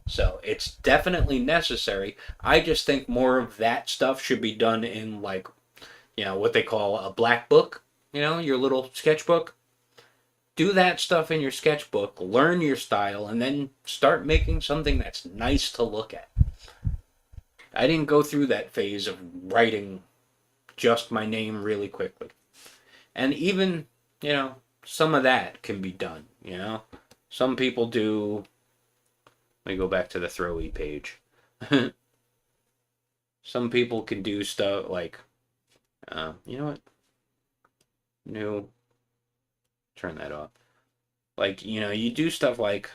So it's definitely necessary. I just think more of that stuff should be done in, like, you know, what they call a black book, you know, your little sketchbook. Do that stuff in your sketchbook, learn your style, and then start making something that's nice to look at. I didn't go through that phase of writing just my name really quickly. And even, you know, some of that can be done, you know. Some people do. Let me go back to the throwy page. Some people can do stuff like, you know what? New. Turn that off. Like, you know, you do stuff like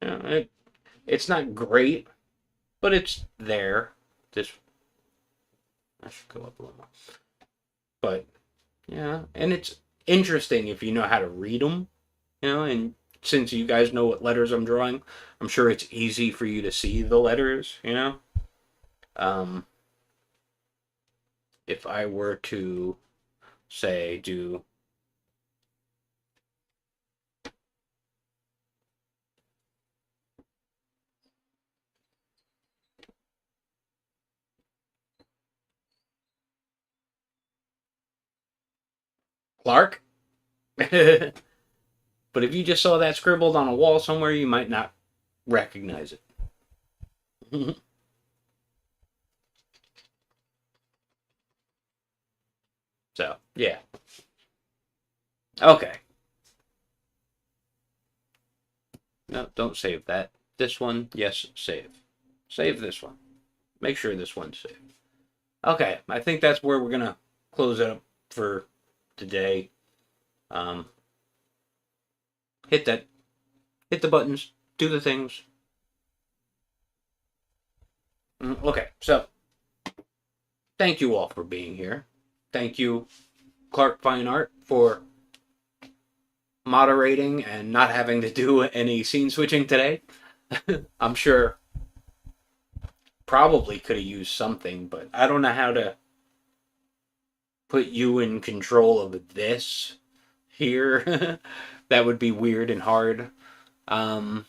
You know, it's not great, but it's there. This I should go up a little more. But yeah, and it's interesting if you know how to read them, you know, and since you guys know what letters I'm drawing, I'm sure it's easy for you to see the letters, you know. Um, if I were to say do Clark, but if you just saw that scribbled on a wall somewhere, you might not recognize it. So yeah, okay. No, don't save that. This one, yes, save. Save this one. Make sure this one's saved. Okay, I think that's where we're gonna close it up for today. Um, hit that, hit the buttons, do the things. Okay, so thank you all for being here. Thank you, Clark Fine Art, for moderating and not having to do any scene switching today. I'm sure probably could have used something, but I don't know how to put you in control of this here. That would be weird and hard. Um,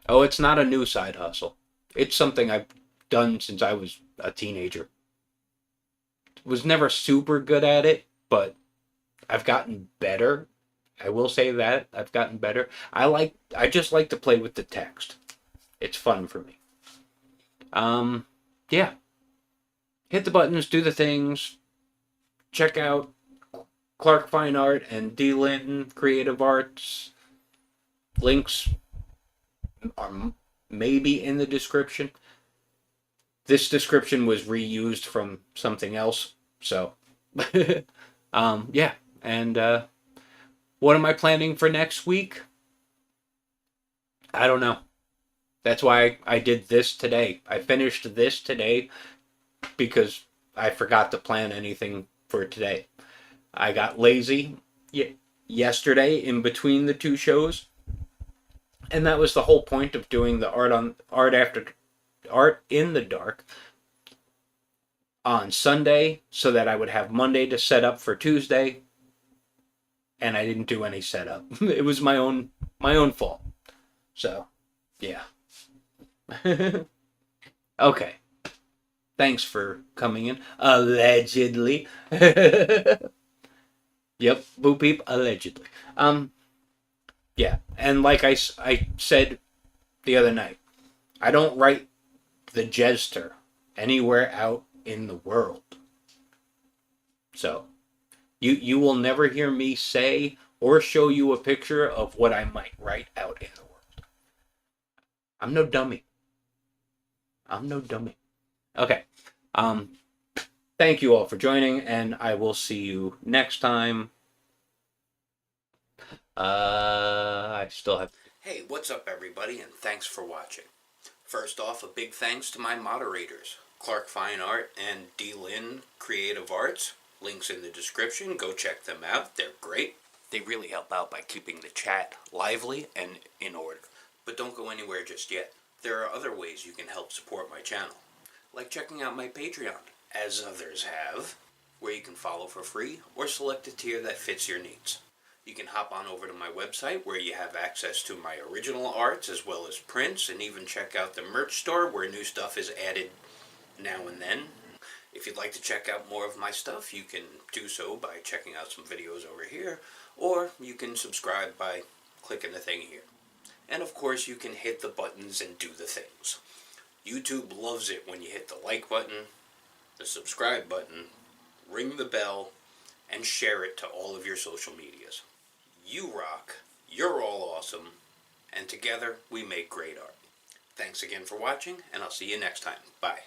oh, it's not a new side hustle. It's something I've done since I was a teenager. Was never super good at it, but I've gotten better. I will say that I've gotten better. I just like to play with the text. It's fun for me. Yeah. Hit the buttons, do the things. Check out Clark Fine Art and D. Linton Creative Arts. Links are maybe in the description. This description was reused from something else, so yeah. And what am I planning for next week? I don't know. That's why I did this today. I finished this today because I forgot to plan anything for today. I got lazy yesterday in between the two shows, and that was the whole point of doing the art in the dark on Sunday, so that I would have Monday to set up for Tuesday, and I didn't do any setup. It was my own fault. So, yeah. Okay. Thanks for coming in. Allegedly. Yep, boo peep, allegedly. Yeah, and like I said the other night, I don't write the Jester anywhere out in the world. So, you will never hear me say or show you a picture of what I might write out in the world. I'm no dummy. I'm no dummy. Okay. Um, thank you all for joining, and I will see you next time. I still have. Hey, what's up, everybody, and thanks for watching. First off, a big thanks to my moderators, Clark Fine Art and D. Lynn Creative Arts. Links in the description. Go check them out. They're great. They really help out by keeping the chat lively and in order. But don't go anywhere just yet. There are other ways you can help support my channel, like checking out my Patreon, as others have, where you can follow for free or select a tier that fits your needs. You can hop on over to my website where you have access to my original arts as well as prints, and even check out the merch store where new stuff is added now and then. If you'd like to check out more of my stuff, you can do so by checking out some videos over here, or you can subscribe by clicking the thing here. And of course, you can hit the buttons and do the things. YouTube loves it when you hit the like button, the subscribe button, ring the bell, and share it to all of your social medias. You rock, you're all awesome, and together we make great art. Thanks again for watching, and I'll see you next time. Bye.